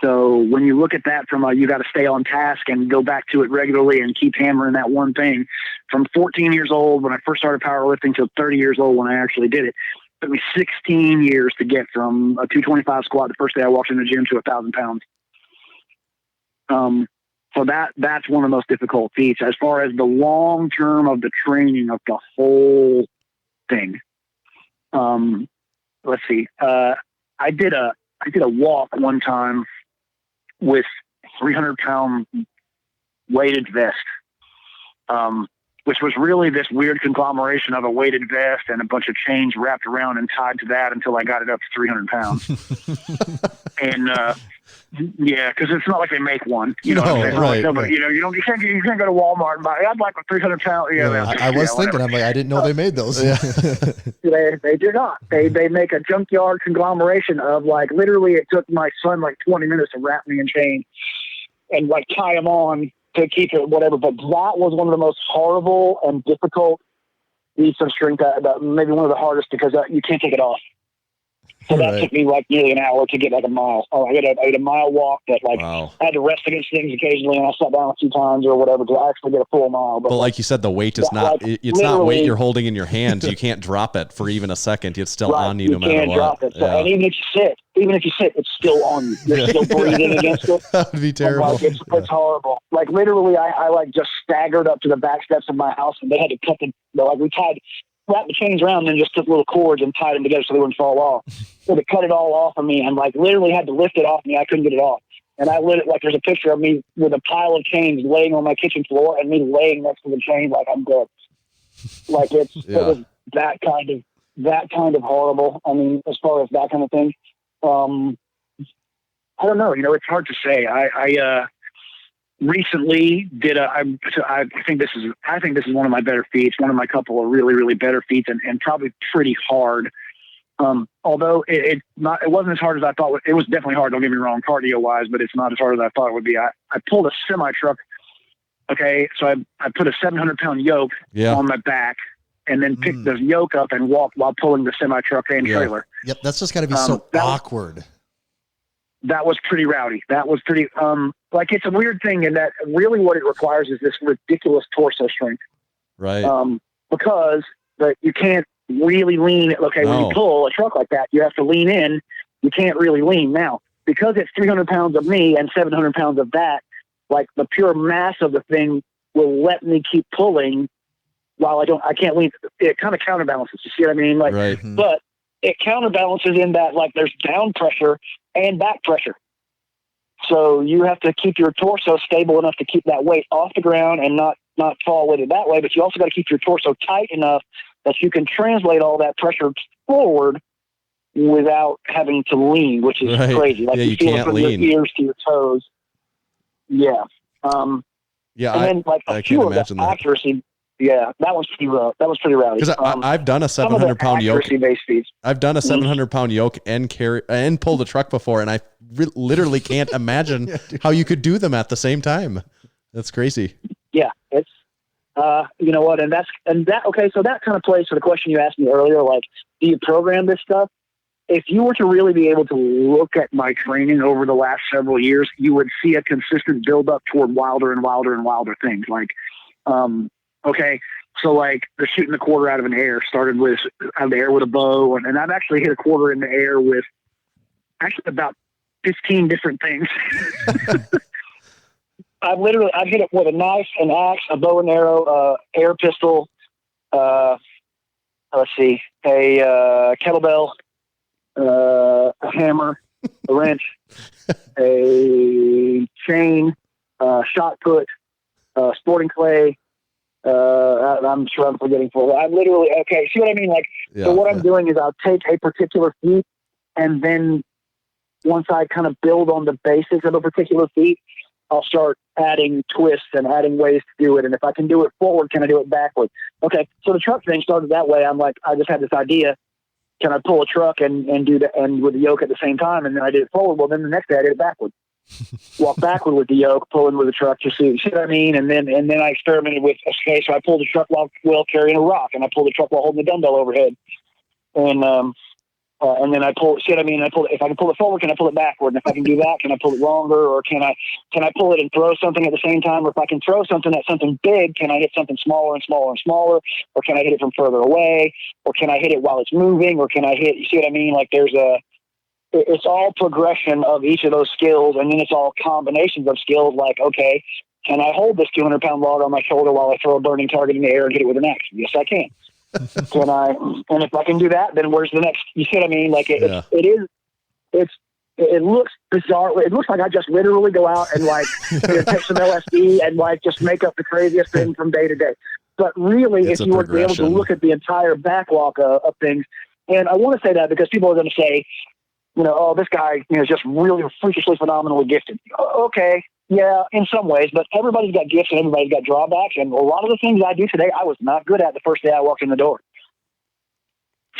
So when you look at that from you got to stay on task and go back to it regularly and keep hammering that one thing. From 14 years old when I first started powerlifting to 30 years old when I actually did it. Took me 16 years to get from a 225 squat the first day I walked in the gym to 1,000 pounds. So that's one of the most difficult feats as far as the long term of the training of the whole thing. Let's see. I did a walk one time with 300-pound weighted vest. Which was really this weird conglomeration of a weighted vest and a bunch of chains wrapped around and tied to that until I got it up to 300 pounds. And, cause it's not like they make one, you know what I'm saying? Right, but you can't go to Walmart and buy, I'd like a 300 pound. I was thinking, I'm like, I didn't know they made those. They do not. They make a junkyard conglomeration of like, literally it took my son like 20 minutes to wrap me in chains and like tie them on to keep it, whatever. But that was one of the most horrible and difficult feats of strength, maybe one of the hardest, because you can't take it off. So that took me like nearly an hour to get like a mile. I had a mile walk that I had to rest against things occasionally, and I sat down a few times or whatever to actually get a full mile. But like you said, the weight is not, it's not weight you're holding in your hands. You can't drop it for even a second. It's still on you no matter what. You can't drop it. So, and even if you sit, it's still on you. You're still breathing against it. That would be terrible. It's horrible. Like literally, I just staggered up to the back steps of my house, and they had to cut wrapped the chains around and then just took little cords and tied them together so they wouldn't fall off. So they cut it all off of me and literally had to lift it off me. I couldn't get it off. And I lit it there's a picture of me with a pile of chains laying on my kitchen floor and me laying next to the chain like I'm dead. It was that kind of horrible. I mean, as far as that kind of thing, I don't know. It's hard to say. I recently did I think this is one of my better feats, one of my couple of really, really better feats, and probably pretty hard. Although it wasn't as hard as I thought. It was definitely hard. Don't get me wrong, cardio wise, but it's not as hard as I thought it would be. I pulled a semi truck. Okay. So I put a 700-pound yoke on my back and then picked the yoke up and walked while pulling the semi truck and trailer. Yep. That's just gotta be so awkward. That was pretty rowdy. That was pretty, it's a weird thing in that really what it requires is this ridiculous torso strength. Right. Because you can't really lean. Okay. When you pull a truck like that, you have to lean in. You can't really lean. Now, because it's 300 pounds of me and 700 pounds of that, the pure mass of the thing will let me keep pulling while I can't lean. It kind of counterbalances. You see what I mean? Right. But it counterbalances in that there's down pressure and back pressure. So you have to keep your torso stable enough to keep that weight off the ground and not fall with it that way. But you also got to keep your torso tight enough that you can translate all that pressure forward without having to lean, which is crazy. You feel can't it from lean. your ears to your toes. Yeah. And then I can't imagine that. Accuracy. Yeah, that was pretty rowdy. Because I've done a 700-pound yoke. I've done a 700-pound yoke and pulled a truck before, and I literally can't imagine how you could do them at the same time. That's crazy. Yeah, it's you know what, okay. So that kind of plays to the question you asked me earlier. Do you program this stuff? If you were to really be able to look at my training over the last several years, you would see a consistent build up toward wilder and wilder and wilder things. Okay, So like they're shooting the quarter out of an air, started with out of the air with a bow. And I've actually hit a quarter in the air with actually about 15 different things. I've hit it with a knife, an axe, a bow and arrow, air pistol, a kettlebell, a hammer, a wrench, a chain, shot put, sporting clay. I'm sure I'm forgetting for. I'm literally okay. See what I mean? Like, so what I'm doing is I'll take a particular feat, and then once I kind of build on the basics of a particular feat, I'll start adding twists and adding ways to do it. And if I can do it forward, can I do it backward? Okay, so the truck thing started that way. I'm like, I just had this idea. Can I pull a truck and do that and with the yoke at the same time? And then I did it forward. Well, then the next day I did it backward. Walk backward with the yoke, pulling with the truck to see what I mean. And then I experimented with, okay, so I pulled the truck while carrying a rock, and I pulled the truck while holding the dumbbell overhead. And then I pull, see what I mean? If I can pull it forward, can I pull it backward? And if I can do that, can I pull it longer, or can I pull it and throw something at the same time? Or if I can throw something at something big, can I hit something smaller and smaller and smaller? Or can I hit it from further away? Or can I hit it while it's moving? Or can I hit, you see what I mean? Like it's all progression of each of those skills. And then it's all combinations of skills. Like, okay, can I hold this 200-pound log on my shoulder while I throw a burning target in the air and hit it with an axe? Yes, I can. Can I? And if I can do that, then where's the next? You see what I mean? Like it looks bizarre. It looks like I just literally go out and like take some LSD and like just make up the craziest thing from day to day. But really, if you were to be able to look at the entire backlog of things, and I want to say that because people are going to say, oh, this guy, is just really freakishly phenomenally gifted. Okay. Yeah, in some ways, but everybody's got gifts and everybody's got drawbacks. And a lot of the things I do today, I was not good at the first day I walked in the door.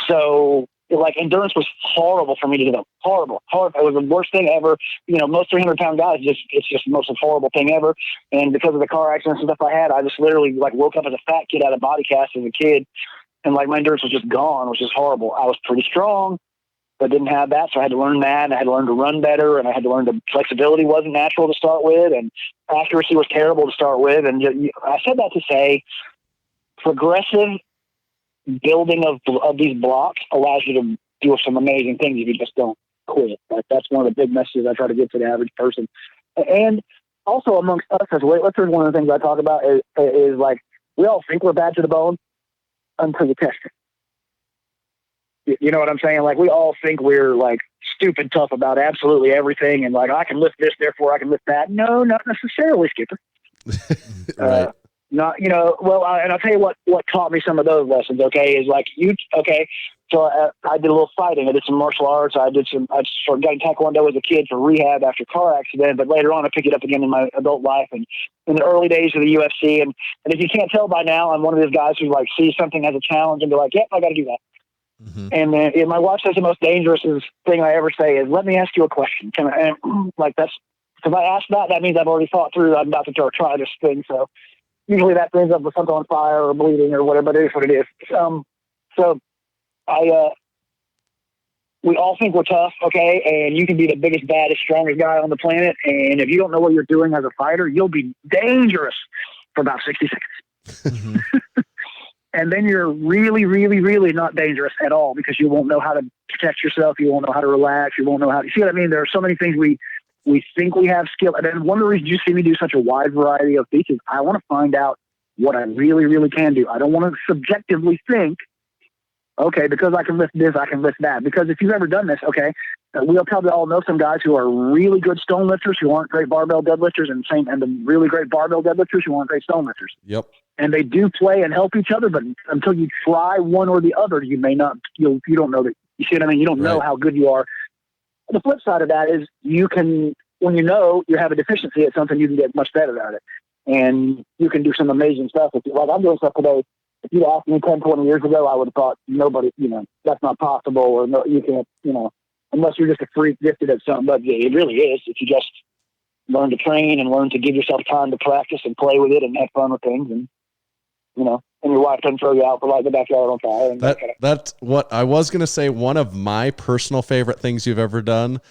So, like, endurance was horrible for me to do. Horrible. It was the worst thing ever. Most 300-pound guys, it's just the most horrible thing ever. And because of the car accidents and stuff I had, I just literally, like, woke up as a fat kid out of body cast as a kid. And, like, my endurance was just gone, which is horrible. I was pretty strong, but didn't have that, so I had to learn that, and I had to learn to run better, and I had to learn flexibility wasn't natural to start with, and accuracy was terrible to start with. And I said that to say progressive building of these blocks allows you to do some amazing things if you just don't quit. Like, that's one of the big messages I try to get to the average person. And also amongst us as weightlifters, one of the things I talk about is like, we all think we're bad to the bone until you test it. You know what I'm saying? Like, we all think we're like stupid tough about absolutely everything. And like, I can lift this, therefore I can lift that. No, not necessarily, Skipper. Right. And I'll tell you what taught me some of those lessons. Okay. Is like so I did a little fighting. I did some martial arts. I sort of got in Taekwondo as a kid for rehab after a car accident, but later on I picked it up again in my adult life and in the early days of the UFC. And if you can't tell by now, I'm one of those guys who like sees something as a challenge and be like, yep, I got to do that. Mm-hmm. And then my wife says the most dangerous thing I ever say is, let me ask you a question. Can I? And like, that's, if I ask that means I've already thought through, I'm about to try this thing. So usually that ends up with something on fire or bleeding or whatever, but it is what it is. We all think we're tough. Okay. And you can be the biggest, baddest, strongest guy on the planet. And if you don't know what you're doing as a fighter, you'll be dangerous for about 60 seconds. Mm-hmm. And then you're really, really, really not dangerous at all because you won't know how to protect yourself. You won't know how to relax. You won't know how to, see what I mean? There are so many things we think we have skill. And then one of the reasons you see me do such a wide variety of feats is I want to find out what I really, really can do. I don't want to subjectively think, okay, because I can lift this, I can lift that. Because if you've ever done this, okay, we'll probably all know some guys who are really good stone lifters who aren't great barbell deadlifters, and the really great barbell deadlifters who aren't great stone lifters. Yep. And they do play and help each other, but until you try one or the other, you may not. You don't know that. You see what I mean? You don't know how good you are. The flip side of that is you can, when you have a deficiency at something, you can get much better at it, and you can do some amazing stuff. Like I'm doing stuff today. If you'd asked me 10, 20 years ago, I would have thought nobody, that's not possible, or no, you can't, unless you're just a freak gifted at something. But it really is if you just learn to train and learn to give yourself time to practice and play with it and have fun with things, and and your wife doesn't throw you out for lighting the backyard on fire. And that's what I was going to say. One of my personal favorite things you've ever done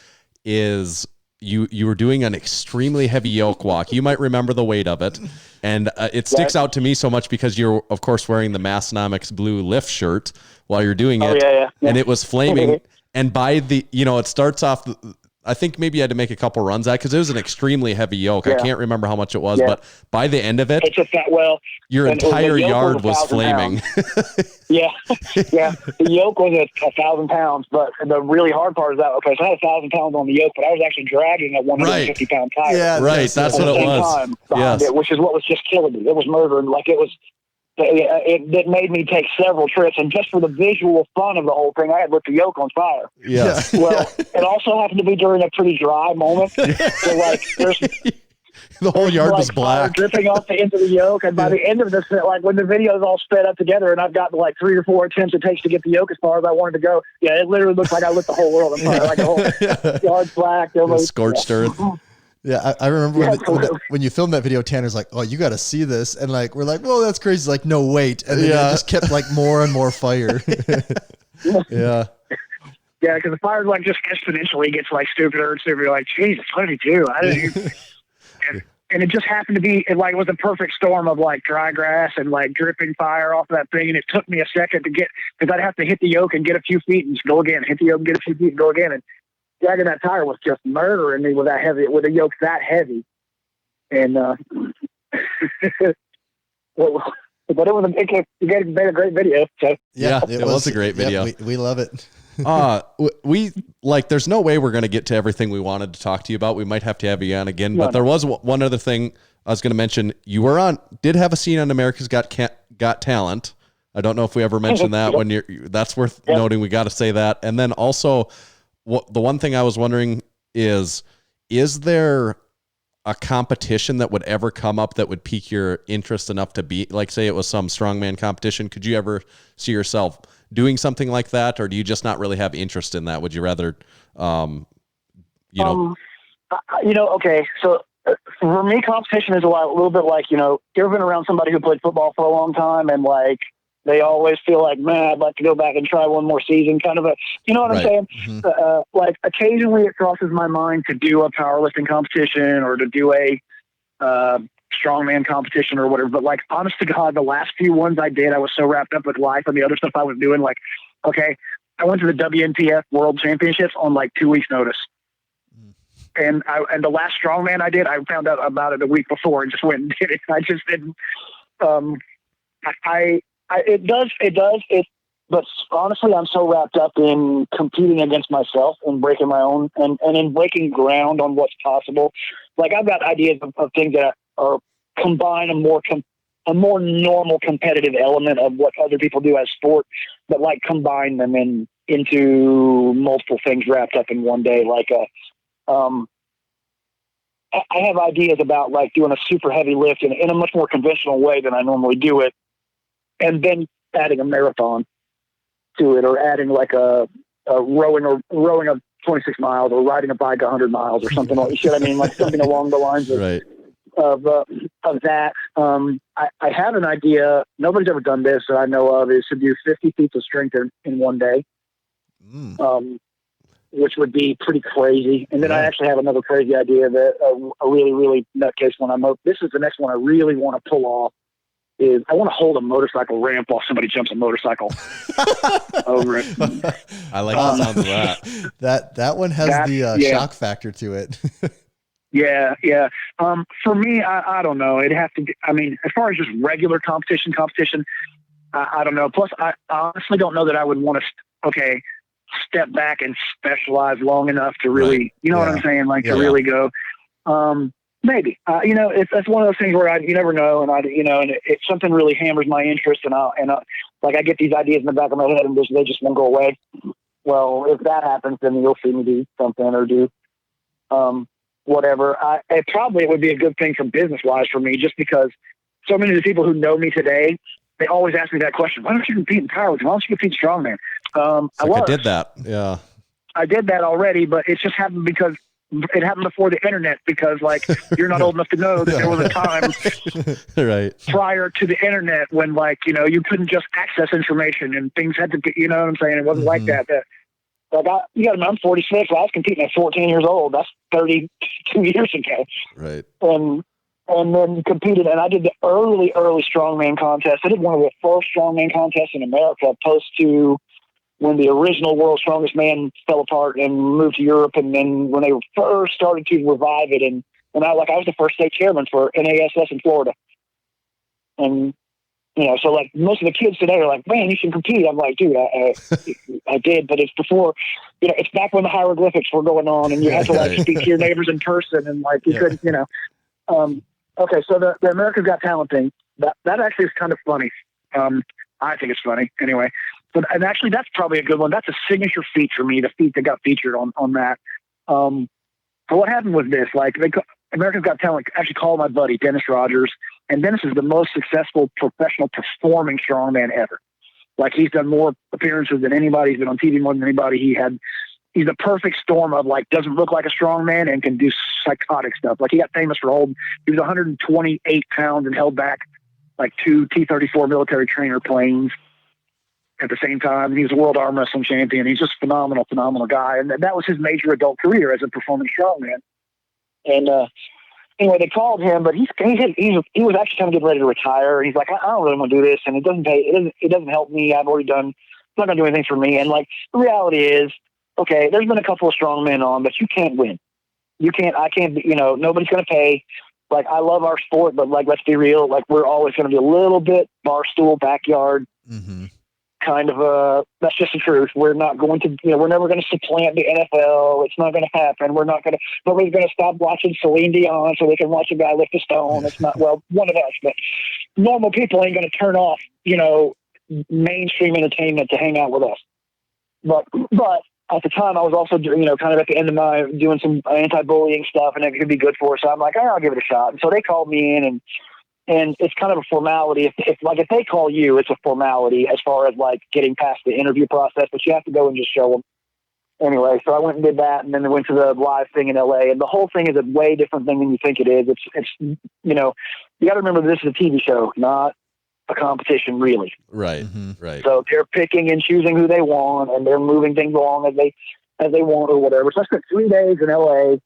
is you were doing an extremely heavy yoke walk. You might remember the weight of it. And it sticks out to me so much because you're, of course, wearing the Massenomics blue lift shirt while you're doing it. Yeah. And it was flaming. And by the, it starts off, I think maybe you had to make a couple runs at because it was an extremely heavy yoke. I can't remember how much it was, but by the end of it, it's just that, your entire yard was flaming. Yeah. The yoke was 1,000 pounds, but the really hard part is that, so I had 1,000 pounds on the yoke, but I was actually dragging a 150 pound tire. Yeah, right. That's what it was. Yes. Which is what was just killing me. It was murdering. It made me take several trips, and just for the visual fun of the whole thing, I had lit the yoke on fire. Yeah. Well, it also happened to be during a pretty dry moment. So there's the whole yard was black, dripping off the end of the yoke, and by the end of this, when the video is all sped up together, and I've gotten 3 or 4 attempts it takes to get the yoke as far as I wanted to go. Yeah, it literally looks like I lit the whole world on fire. The whole yard's black. Scorched earth. Yeah, I remember when you filmed that video, Tanner's like, "Oh, you got to see this," and we're like, "Whoa, that's crazy!" He's like, "No, wait," and then it just kept more and more fire. Yeah, because the fire just exponentially gets stupider and stupider. You're like, Jesus, what did he do? I didn't even... and it just happened to be it was a perfect storm of dry grass and dripping fire off of that thing, and it took me a second to get because I'd have to hit the yoke and get a few feet and go again, hit the yoke and get a few feet and go again, and dragging that tire was just murdering me with a yoke that heavy. And, but it made a great video. So. Yeah, it was a great video. We love it. We there's no way we're going to get to everything we wanted to talk to you about. We might have to have you on again, but there was one other thing I was going to let you were did have a scene on America's Got Talent. I don't know if we ever mentioned that that's worth noting. We got to say that. And then also, the one thing I was wondering is there a competition that would ever come up that would pique your interest enough to be say it was some strongman competition? Could you ever see yourself doing something like that, or do you just not really have interest in that? Would you rather, okay. So for me, competition is a little bit you ever been around somebody who played football for a long time and they always feel man, I'd like to go back and try one more season, kind of you know what I'm saying? Mm-hmm. Occasionally it crosses my mind to do a powerlifting competition or to do a strongman competition or whatever. But honest to God, the last few ones I did, I was so wrapped up with life and the other stuff I was doing. I went to the WNPF World Championships on 2 weeks notice. And the last strongman I did, I found out about it a week before and just went and did it. I just didn't, it does. But honestly, I'm so wrapped up in competing against myself and breaking my own and in breaking ground on what's possible. I've got ideas of things that are combine a more normal competitive element of what other people do as sport, but combine them into multiple things wrapped up in one day. I have ideas about doing a super heavy lift in a much more conventional way than I normally do it. And then adding a marathon to it, or adding a rowing of 26 miles, or riding a bike 100 miles, or something. Something along the lines of that. I have an idea. Nobody's ever done this that I know of, is to do 50 feet of strength in one day, which would be pretty crazy. And then I actually have another crazy idea that a really, really nutcase one. This is the next one I really want to pull off. Is I want to hold a motorcycle ramp while somebody jumps a motorcycle over it. I like the sound of that. That one has the shock factor to it. Yeah. For me, I don't know. It'd have to be, as far as just regular competition, I don't know. Plus, I honestly don't know that I would want to, step back and specialize long enough to really, what I'm saying? To really go, maybe, it's one of those things where you never know. And if something really hammers my interest and I get these ideas in the back of my head and they just won't go away. Well, if that happens, then you'll see me do something or do, whatever. It would be a good thing for business wise for me, just because so many of the people who know me today, they always ask me that question. Why don't you compete in powerlifting? Why don't you compete strongman? I did that. Yeah. I did that already, but it just happened because it happened before the internet, because you're not old enough to know that there was a time prior to the internet when you couldn't just access information and things had to be, you know what I'm saying? It wasn't like that. you got to I'm 46. I was competing at 14 years old. That's 32 years ago. Right. And then competed, and I did the early strongman contest. I did one of the first strongman contests in America, post to when the original World's Strongest Man fell apart and moved to Europe, and then when they first started to revive it, and I was the first state chairman for NASS in Florida, and so like most of the kids today are like, man, you should compete. I'm like, dude, I did, but it's before, it's back when the hieroglyphics were going on, and you had to like speak to your neighbors in person, and like you couldn't, Okay, so the America's Got Talent thing, that actually is kind of funny. I think it's funny anyway. And actually, that's probably a good one. That's a signature feat for me, the feat that got featured on that. So what happened was this, like America's Got Talent actually called my buddy, Dennis Rogers, and Dennis is the most successful professional performing strongman ever. Like he's done more appearances than anybody. He's been on TV more than anybody. He's the perfect storm of like, doesn't look like a strong man and can do psychotic stuff. Like he got famous for he was 128 pounds and held back like 2 T-34 military trainer planes at the same time. He was a world arm wrestling champion. He's just phenomenal guy. And that was his major adult career as a performing strongman. And, anyway, they called him, but he was actually kind of getting ready to retire. He's like, I don't really want to do this. And it doesn't pay. It doesn't help me. I've already done, it's not going to do anything for me. And like, the reality is, okay, there's been a couple of strong men on, but you can't win. I can't, nobody's going to pay. Like, I love our sport, but like, let's be real. Like, we're always going to be a little bit barstool, backyard, kind of, that's just the truth. We're not going to, we're never going to supplant the NFL. It's not going to happen. Nobody's going to stop watching Celine Dion so they can watch a guy lift a stone. It's not, well, one of us, but normal people ain't going to turn off, mainstream entertainment to hang out with us. But at the time, I was also, kind of at the end of my doing some anti-bullying stuff, and it could be good for us. So I'm like, I'll give it a shot. And so they called me in, and it's kind of a formality. If they call you, it's a formality as far as like getting past the interview process, but you have to go and just show them. Anyway, so I went and did that, and then I went to the live thing in LA, and the whole thing is a way different thing than you think it is. It's you got to remember this is a TV show, not a competition, really. Right. Right. So they're picking and choosing who they want, and they're moving things along as they want or whatever. So I spent 3 days in LA,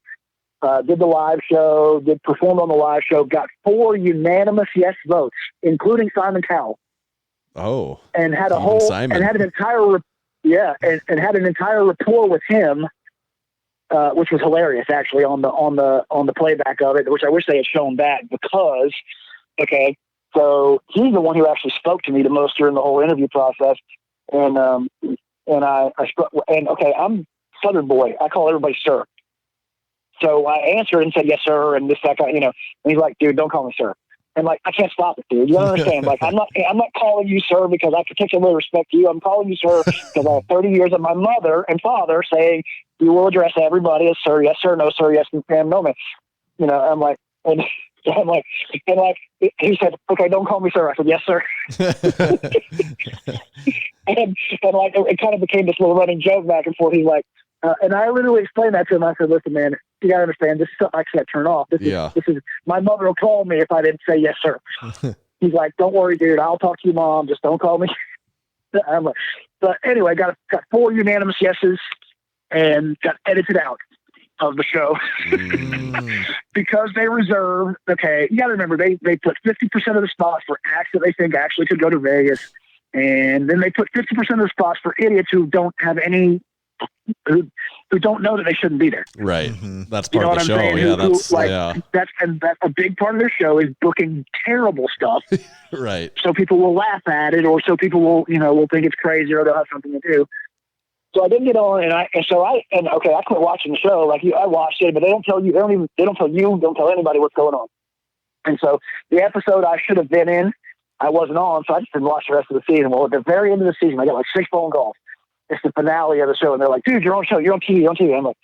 did the live show, performed on the live show, got 4 unanimous yes votes, including Simon Cowell. Oh, and had an entire and had an entire rapport with him, which was hilarious actually on the playback of it, which I wish they had shown that because so he's the one who actually spoke to me the most during the whole interview process. And I'm Southern boy. I call everybody sir. So I answered and said, yes, sir. And this, that guy, and he's like, dude, don't call me sir. And like, I can't stop it, dude. You don't understand. Like, I'm not calling you sir because I particularly respect you. I'm calling you sir because I have 30 years of my mother and father saying you will address everybody as sir, yes, sir, no, sir, yes, ma'am, no, ma'am. I'm like, and he said, okay, don't call me sir. I said, yes, sir. and like, it kind of became this little running joke back and forth. He's like, and I literally explained that to him. I said, listen, man, you gotta understand, this is something I can't turn off. This is my mother will call me if I didn't say yes, sir. He's like, don't worry, dude, I'll talk to your mom. Just don't call me. I'm like, but anyway, got 4 unanimous yeses and got edited out of the show because they reserved, you got to remember, they put 50% of the spots for acts that they think actually could go to Vegas. And then they put 50% of the spots for idiots who don't have any, who don't know that they shouldn't be there. Right. That's part of the show. Saying? That's a big part of their show is booking terrible stuff. Right. So people will laugh at it, or so people will think it's crazy, or they'll have something to do. So I didn't get on, I quit watching the show. Like I watched it, but they don't tell you, don't tell anybody what's going on. And so the episode I should have been in, I wasn't on, so I just didn't watch the rest of the season. Well, at the very end of the season, I got like 6 phone calls. It's the finale of the show, and they're like, dude, you're on show, you're on TV, I'm like,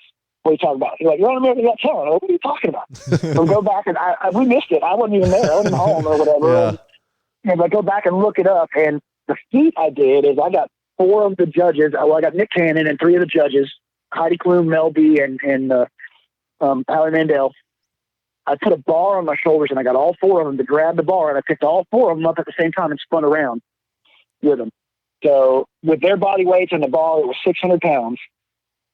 what are you talking about? You're like, you're on American Got Talent. Like, what are you talking about? So go back, and we missed it. I wasn't even there. I wasn't home or whatever. And I go back and look it up, and the feat I did is I got 4 of the judges. I got Nick Cannon and 3 of the judges, Heidi Klum, Mel B, and Howie Mandel. I put a bar on my shoulders, and I got all 4 of them to grab the bar, and I picked all 4 of them up at the same time and spun around with them. So with their body weights and the bar, it was 600 pounds.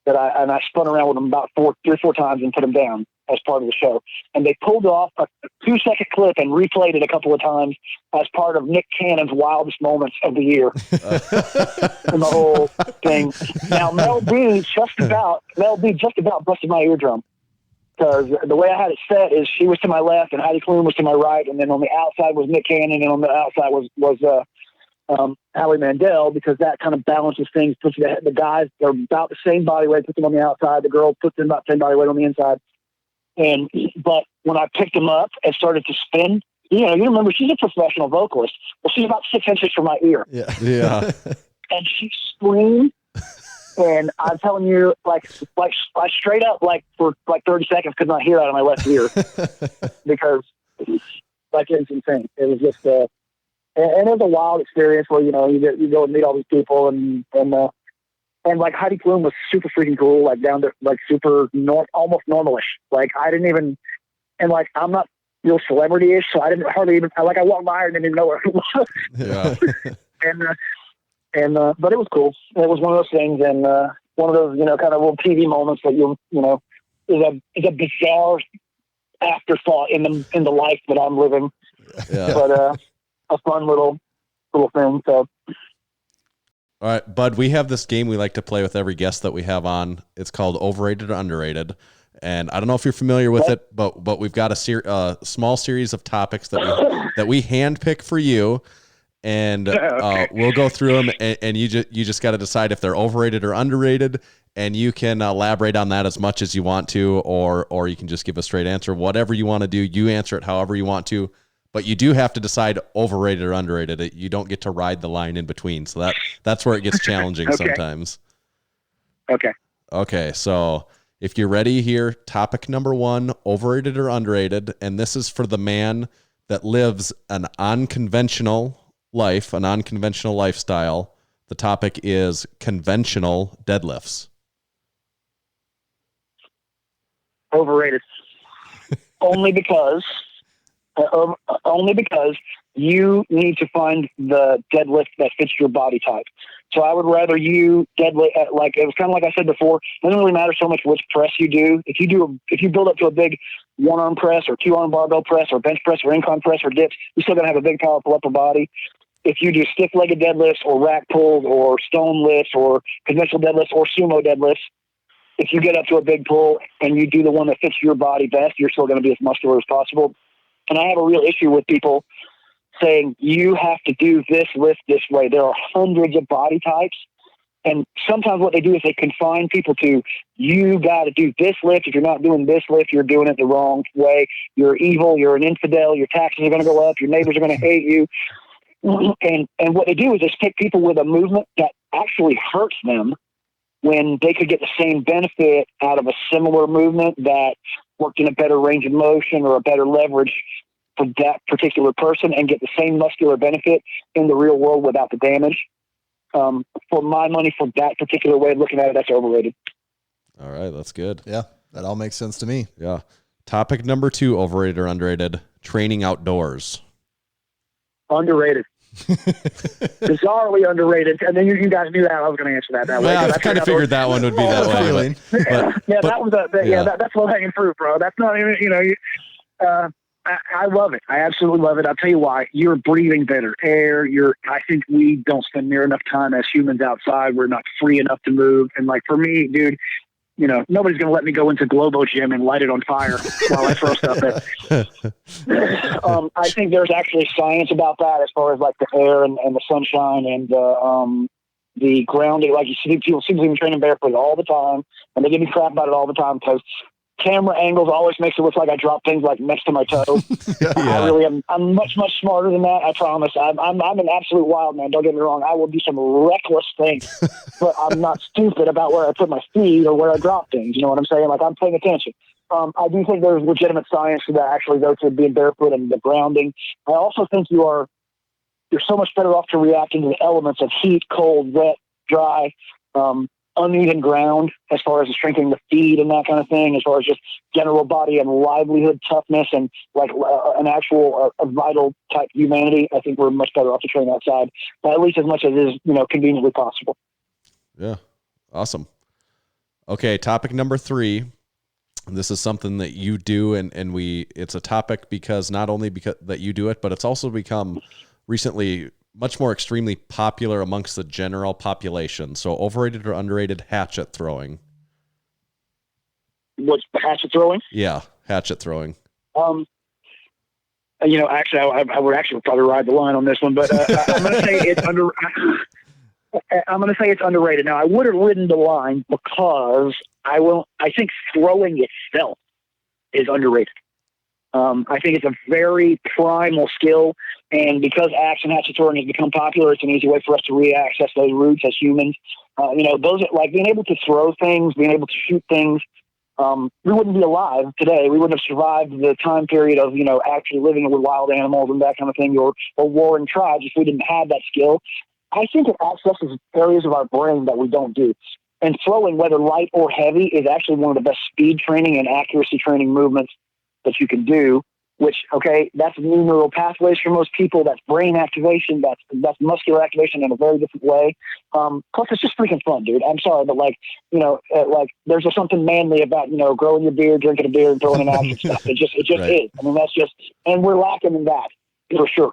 that I spun around with them about 3 or 4 times and put them down as part of the show. And they pulled off a 2-second clip and replayed it a couple of times as part of Nick Cannon's wildest moments of the year. And the whole thing. Now, Mel B just about busted my eardrum. Because the way I had it set is she was to my left and Heidi Klum was to my right, and then on the outside was Nick Cannon, and on the outside was Howie Mandel, because that kind of balances things. Puts the guys, they're about the same body weight, puts them on the outside. The girl puts them about the same body weight on the inside. But when I picked them up and started to spin, you remember she's a professional vocalist. Well, she's about 6 inches from my ear. Yeah. And she screamed. And I'm telling you, like straight up, for 30 seconds, could not hear out of my left ear because, it was insane. It was just, and it was a wild experience where you go and meet all these people, and Heidi Klum was super freaking cool, down to super almost normalish. I didn't even, and I'm not real celebrity-ish, so I didn't hardly even I walked by her and didn't even know where it was. Yeah. But it was cool. It was one of those things, and one of those, kind of little TV moments that is a bizarre afterthought in the life that I'm living. Yeah. But a fun little thing. So. All right, Bud, we have this game we like to play with every guest that we have on. It's called Overrated or Underrated. And I don't know if you're familiar with it, but we've got a small series of topics that we handpick for you. And we'll go through them, and you just got to decide if they're overrated or underrated, and you can elaborate on that as much as you want to, or you can just give a straight answer. Whatever you want to do, you answer it however you want to, but you do have to decide overrated or underrated. You don't get to ride the line in between, so that's where it gets challenging sometimes. Okay, so if you're ready here, topic number 1, overrated or underrated, and this is for the man that lives an unconventional life, an unconventional lifestyle. The topic is conventional deadlifts. Overrated. only because you need to find the deadlift that fits your body type. So I would rather you deadlift it was kind of like I said before. It doesn't really matter so much which press you do. If you build up to a big 1-arm press or 2-arm barbell press or bench press or incline press or dips, you're still gonna have a big, powerful upper body. If you do stiff-legged deadlifts or rack pulls or stone lifts or conventional deadlifts or sumo deadlifts, if you get up to a big pull and you do the one that fits your body best, you're still going to be as muscular as possible. And I have a real issue with people saying, you have to do this lift this way. There are hundreds of body types. And sometimes what they do is they confine people to, you got to do this lift. If you're not doing this lift, you're doing it the wrong way. You're evil. You're an infidel. Your taxes are going to go up. Your neighbors are going to hate you. And what they do is they pick people with a movement that actually hurts them when they could get the same benefit out of a similar movement that worked in a better range of motion or a better leverage for that particular person and get the same muscular benefit in the real world without the damage. For my money, for that particular way of looking at it, that's overrated. All right, that's good. Yeah, that all makes sense to me. Yeah. Topic number 2, overrated or underrated, training outdoors. Underrated. Bizarrely underrated. And then you guys knew that I was going to answer that way. I kind of figured that one would be that way. That was that's low hanging fruit, bro. That's not even, I love it. I absolutely love it. I'll tell you why. You're breathing better air. I think we don't spend near enough time as humans outside. We're not free enough to move. And for me, dude, nobody's going to let me go into Globo Gym and light it on fire while I throw stuff at. I think there's actually science about that as far as the air and the sunshine and the grounding. You see people training barefoot all the time, and they give me crap about it all the time because camera angles always makes it look like I drop things next to my toe. I really am. I'm much, much smarter than that. I promise. I'm an absolute wild man. Don't get me wrong. I will do some reckless things, but I'm not stupid about where I put my feet or where I drop things. You know what I'm saying? I'm paying attention. I do think there's legitimate science to that actually goes to being barefoot and the grounding. I also think you're so much better off to reacting to the elements of heat, cold, wet, dry, uneven ground as far as strengthening the feet and that kind of thing, as far as just general body and livelihood toughness and an actual a vital type humanity. I think we're much better off to train outside, at least as much as is conveniently possible. Yeah. Awesome. Okay, topic number 3. This is something that you do, and it's a topic because not only because that you do it, but it's also become recently much more extremely popular amongst the general population. So overrated or underrated hatchet throwing? What's hatchet throwing? Yeah, hatchet throwing. Actually, I would actually probably ride the line on this one, but I'm going to say it's I'm going to say it's underrated. Now, I would have ridden the line because I think throwing itself is underrated. I think it's a very primal skill, and because action hatchet throwing has become popular, it's an easy way for us to reaccess those roots as humans. Those like being able to throw things, being able to shoot things. We wouldn't be alive today. We wouldn't have survived the time period of, actually living with wild animals and that kind of thing, or warring tribes if we didn't have that skill. I think it accesses areas of our brain that we don't do. And throwing, whether light or heavy, is actually one of the best speed training and accuracy training movements that you can do, which, that's new neural pathways for most people. That's brain activation. That's muscular activation in a very different way. Plus, it's just freaking fun, dude. I'm sorry, but there's just something manly about, growing your beard, drinking a beer, and throwing an action stuff. It just right. is. I mean, that's just, and we're lacking in that for sure.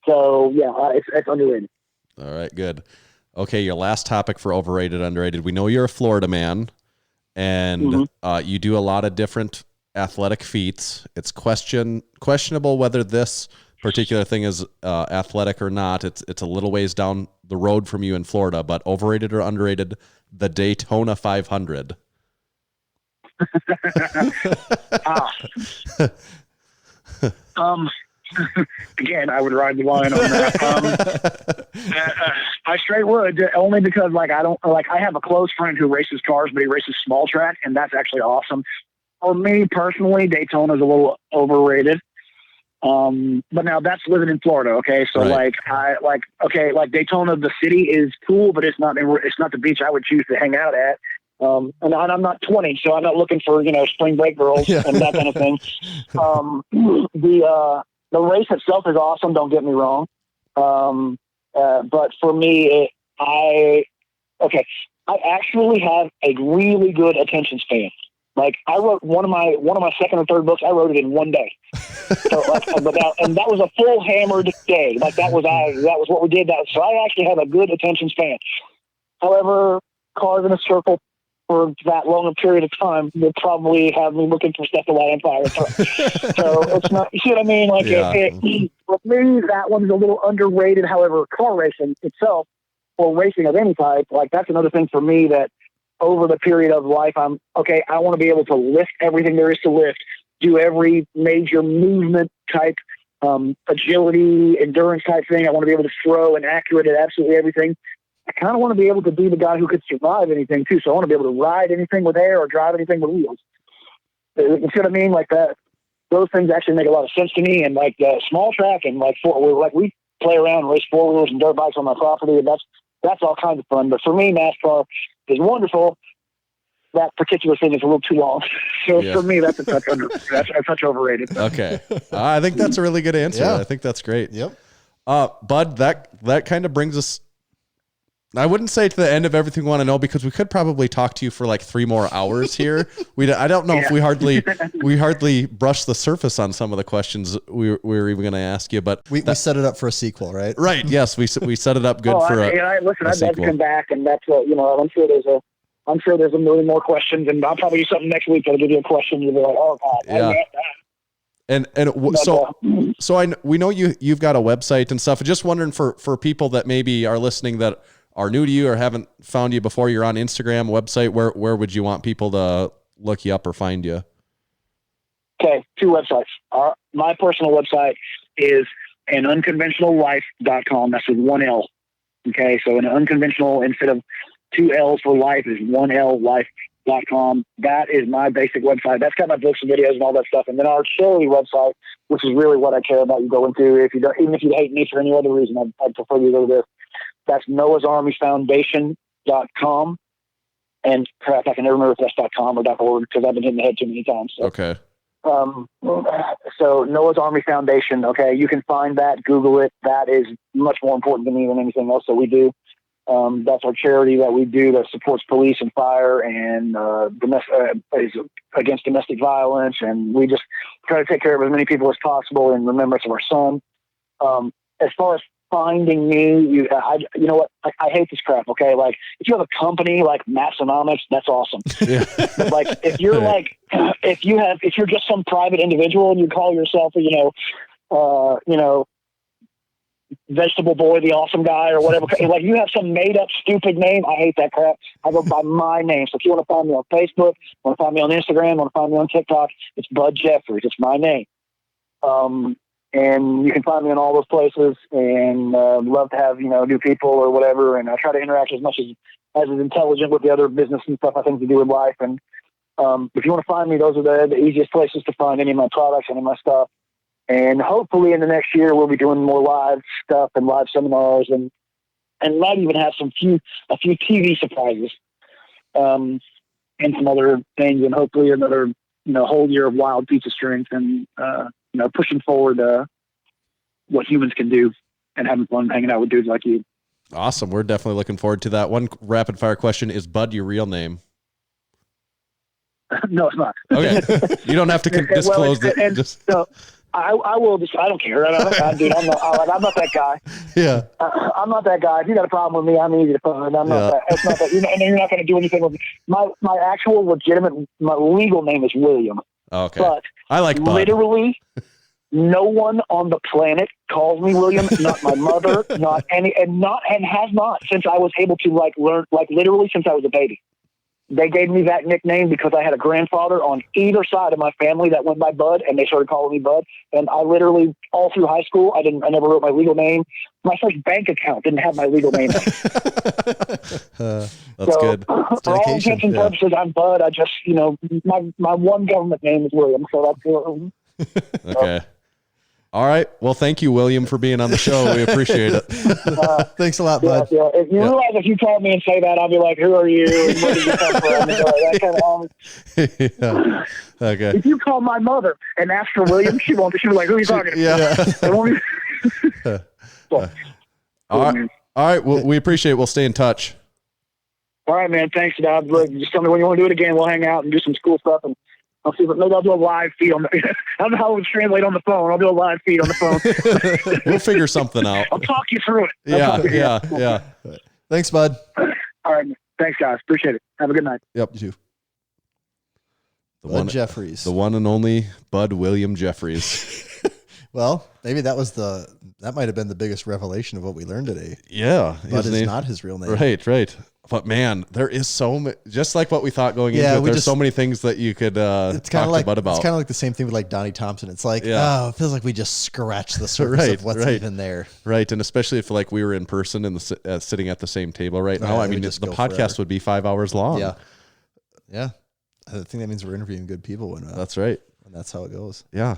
So yeah, it's underrated. All right, good. Okay, your last topic for overrated, underrated. We know you're a Florida man, and you do a lot of different athletic feats. It's questionable whether this particular thing is athletic or not. It's a little ways down the road from you in Florida, but overrated or underrated, the Daytona 500? Again, I would ride the line on that. I straight would, only because I have a close friend who races cars, but he races small track, and that's actually awesome. For me personally, Daytona is a little overrated. But now that's living in Florida. Okay. So right. Daytona, the city is cool, but it's not the beach I would choose to hang out at. And I'm not 20, so I'm not looking for, spring break girls and that kind of thing. The race itself is awesome. Don't get me wrong. But for me, I actually have a really good attention span. Like, I wrote one of my second or third books. I wrote it in one day. So and that was a full hammered day. Like that was what we did. So I actually have a good attention span. However, cars in a circle for that long a period of time will probably have me looking for stuff to light on fire. So it's not, you see what I mean? Like with me, that one's a little underrated. However, car racing itself, or racing of any type, like that's another thing for me that over the period of life, I want to be able to lift everything there is to lift, do every major movement type, agility, endurance type thing. I want to be able to throw and accurate at absolutely everything. I kind of want to be able to be the guy who could survive anything too. So I want to be able to ride anything with air or drive anything with wheels. You see what I mean? Like that, those things actually make a lot of sense to me. And like small track and we play around and race 4-wheelers and dirt bikes on my property, and that's all kinds of fun. But for me, NASCAR is wonderful. That particular thing is a little too long. So for me, that's a touch overrated. Okay. I think that's a really good answer. Yeah. I think that's great. Yep. Bud, that kind of brings us, I wouldn't say to the end of everything we want to know, because we could probably talk to you for like 3 more hours here. I don't know if we hardly brushed the surface on some of the questions we were even going to ask you, but we set it up for a sequel, right? Right. Yes. We set it up good for I'd love to come back, and that's what, I'm sure there's a million more questions, and I'll probably do something next week that'll give you a question. You'll be like, oh God. Yeah. We know you've got a website and stuff. Just wondering for people that maybe are listening that are new to you or haven't found you before, you're on Instagram, website, where would you want people to look you up or find you? Okay, 2 websites. My personal website is an unconventionallife.com. That's with 1 L. Okay, so an unconventional, instead of 2 L's for life, is 1 L life.com. That is my basic website. That's got my books and videos and all that stuff. And then our charity website, which is really what I care about you going to. Even if you hate me for any other reason, I'd prefer you go to this. That's noahsarmyfoundation.com. And crap, I can never remember if that's .com or .org because I've been hitting the head too many times. So. Okay. So Noah's Army Foundation. Okay. You can find that, Google it. That is much more important to me than anything else that we do. That's our charity that we do that supports police and fire and is against domestic violence. And we just try to take care of as many people as possible in remembrance of our son. As far as finding me, you know what? I hate this crap. Okay, like if you have a company like Massenomics, that's awesome. Yeah. Like if you're if you're just some private individual and you call yourself, Vegetable Boy, the awesome guy, or whatever. Like you have some made up stupid name. I hate that crap. I go by my name. So if you want to find me on Facebook, want to find me on Instagram, want to find me on TikTok, it's Bud Jeffries. It's my name. And you can find me in all those places, and love to have, new people or whatever. And I try to interact as much as is intelligent with the other business and stuff I think to do in life. And if you want to find me, those are the easiest places to find any of my products, any of my stuff. And hopefully in the next year, we'll be doing more live stuff and live seminars and might even have a few TV surprises, and some other things. And hopefully another, whole year of wild pizza strength and, pushing forward, what humans can do and having fun hanging out with dudes like you. Awesome. We're definitely looking forward to that. One rapid fire question. Is Bud your real name? No, it's not. Okay. You don't have to disclose it. No, I will just, I don't care. Dude, I'm not that guy. Yeah. I'm not that guy. If you got a problem with me, I'm easy to find. I'm not that. It's not that. And you're not going to do anything with me. My actual my legal name is William. Okay. But I like Bud. Literally, no one on the planet calls me William. Not my mother. Not any, and has not since I was able to learn. Literally since I was a baby. They gave me that nickname because I had a grandfather on either side of my family that went by Bud, and they started calling me Bud. And I literally, all through high school, I never wrote my legal name. My first bank account didn't have my legal name. That's so, good. For all intents and purposes, I'm Bud. I just, my one government name is William. So that's okay. All right. Well, thank you, William, for being on the show. We appreciate it. Thanks a lot, Bud. Yeah. If you realize if you call me and say that, I'll be like, who are you? And where did you come from? That kind of Okay. If you call my mother and ask for William, she'll be like, who are you talking to? Yeah. All right. Well, we appreciate it. We'll stay in touch. All right, man. Thanks, Dad. Just tell me when you want to do it again. We'll hang out and do some cool stuff. And I'll see. Maybe I'll do a live feed on the. I don't know how it would translate on the phone. I'll do a live feed on the phone. We'll figure something out. I'll talk you through it. Yeah. Thanks, Bud. All right. Thanks, guys. Appreciate it. Have a good night. Yep. You too. Bud Jeffries. The one and only Bud William Jeffries. Well, maybe that might have been the biggest revelation of what we learned today. Yeah. Bud is not his real name. Right. But man, there is so many, just like what we thought going into it, there's so many things that you could talk to Bud about. It's kind of like the same thing with like Donnie Thompson. It's like, it feels like we just scratched the surface of what's even there. Right. And especially if like we were in person and sitting at the same table right now, I mean, the podcast would be 5 hours long. Yeah. Yeah. I think that means we're interviewing good people. That's right. And that's how it goes. Yeah.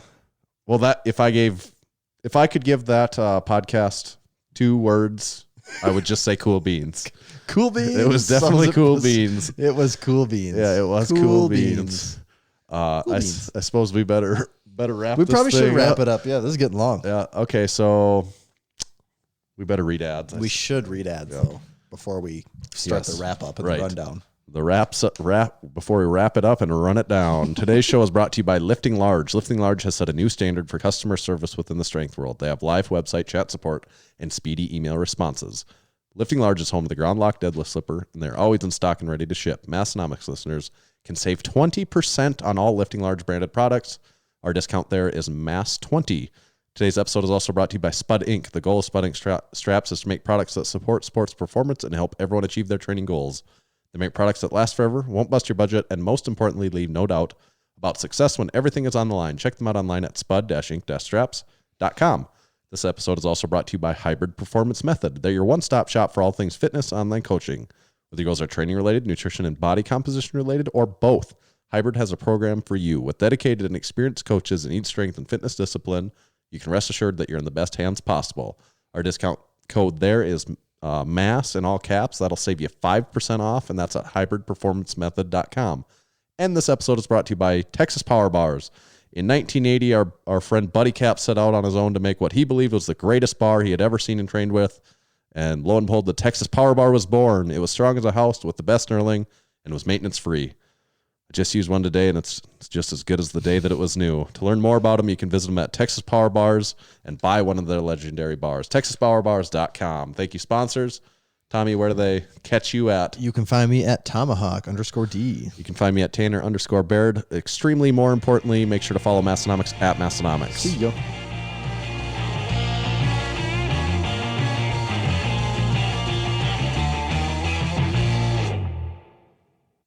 Well, if I could give that podcast 2 words, I would just say cool beans. Cool beans. It was definitely cool beans. It was cool beans. Yeah, it was cool beans. I suppose we better wrap. We probably should wrap it up. Yeah, this is getting long. Yeah. Okay, so we better read ads. We should read ads though before we start the wrap up and the rundown. Before we wrap it up and run it down. Today's show is brought to you by Lifting Large. Lifting Large has set a new standard for customer service within the strength world. They have live website chat support and speedy email responses. Lifting Large is home to the Ground Lock Deadlift Slipper, and they're always in stock and ready to ship. Massenomics listeners can save 20% on all Lifting Large branded products. Our discount there is MASS20. Today's episode is also brought to you by Spud Inc. The goal of Spud Inc. Straps is to make products that support sports performance and help everyone achieve their training goals. They make products that last forever, won't bust your budget, and most importantly, leave no doubt about success when everything is on the line. Check them out online at spud-inc-straps.com. This episode is also brought to you by Hybrid Performance Method. They're your one-stop shop for all things fitness, online coaching. Whether your goals are training-related, nutrition and body composition-related, or both, Hybrid has a program for you. With dedicated and experienced coaches in each strength and fitness discipline, you can rest assured that you're in the best hands possible. Our discount code there is MASS in all caps. That'll save you 5% off, and that's at hybridperformancemethod.com. And this episode is brought to you by Texas Power Bars. In 1980, our friend Buddy Cap set out on his own to make what he believed was the greatest bar he had ever seen and trained with. And lo and behold, the Texas Power Bar was born. It was strong as a house with the best knurling and was maintenance free. I just used one today, and it's just as good as the day that it was new. To learn more about them, you can visit them at Texas Power Bars and buy one of their legendary bars. TexasPowerBars.com. Thank you, sponsors. Tommy, where do they catch you at? You can find me at Tomahawk_D. You can find me at Tanner_Baird. Extremely more importantly, make sure to follow Massenomics at Massenomics. See ya.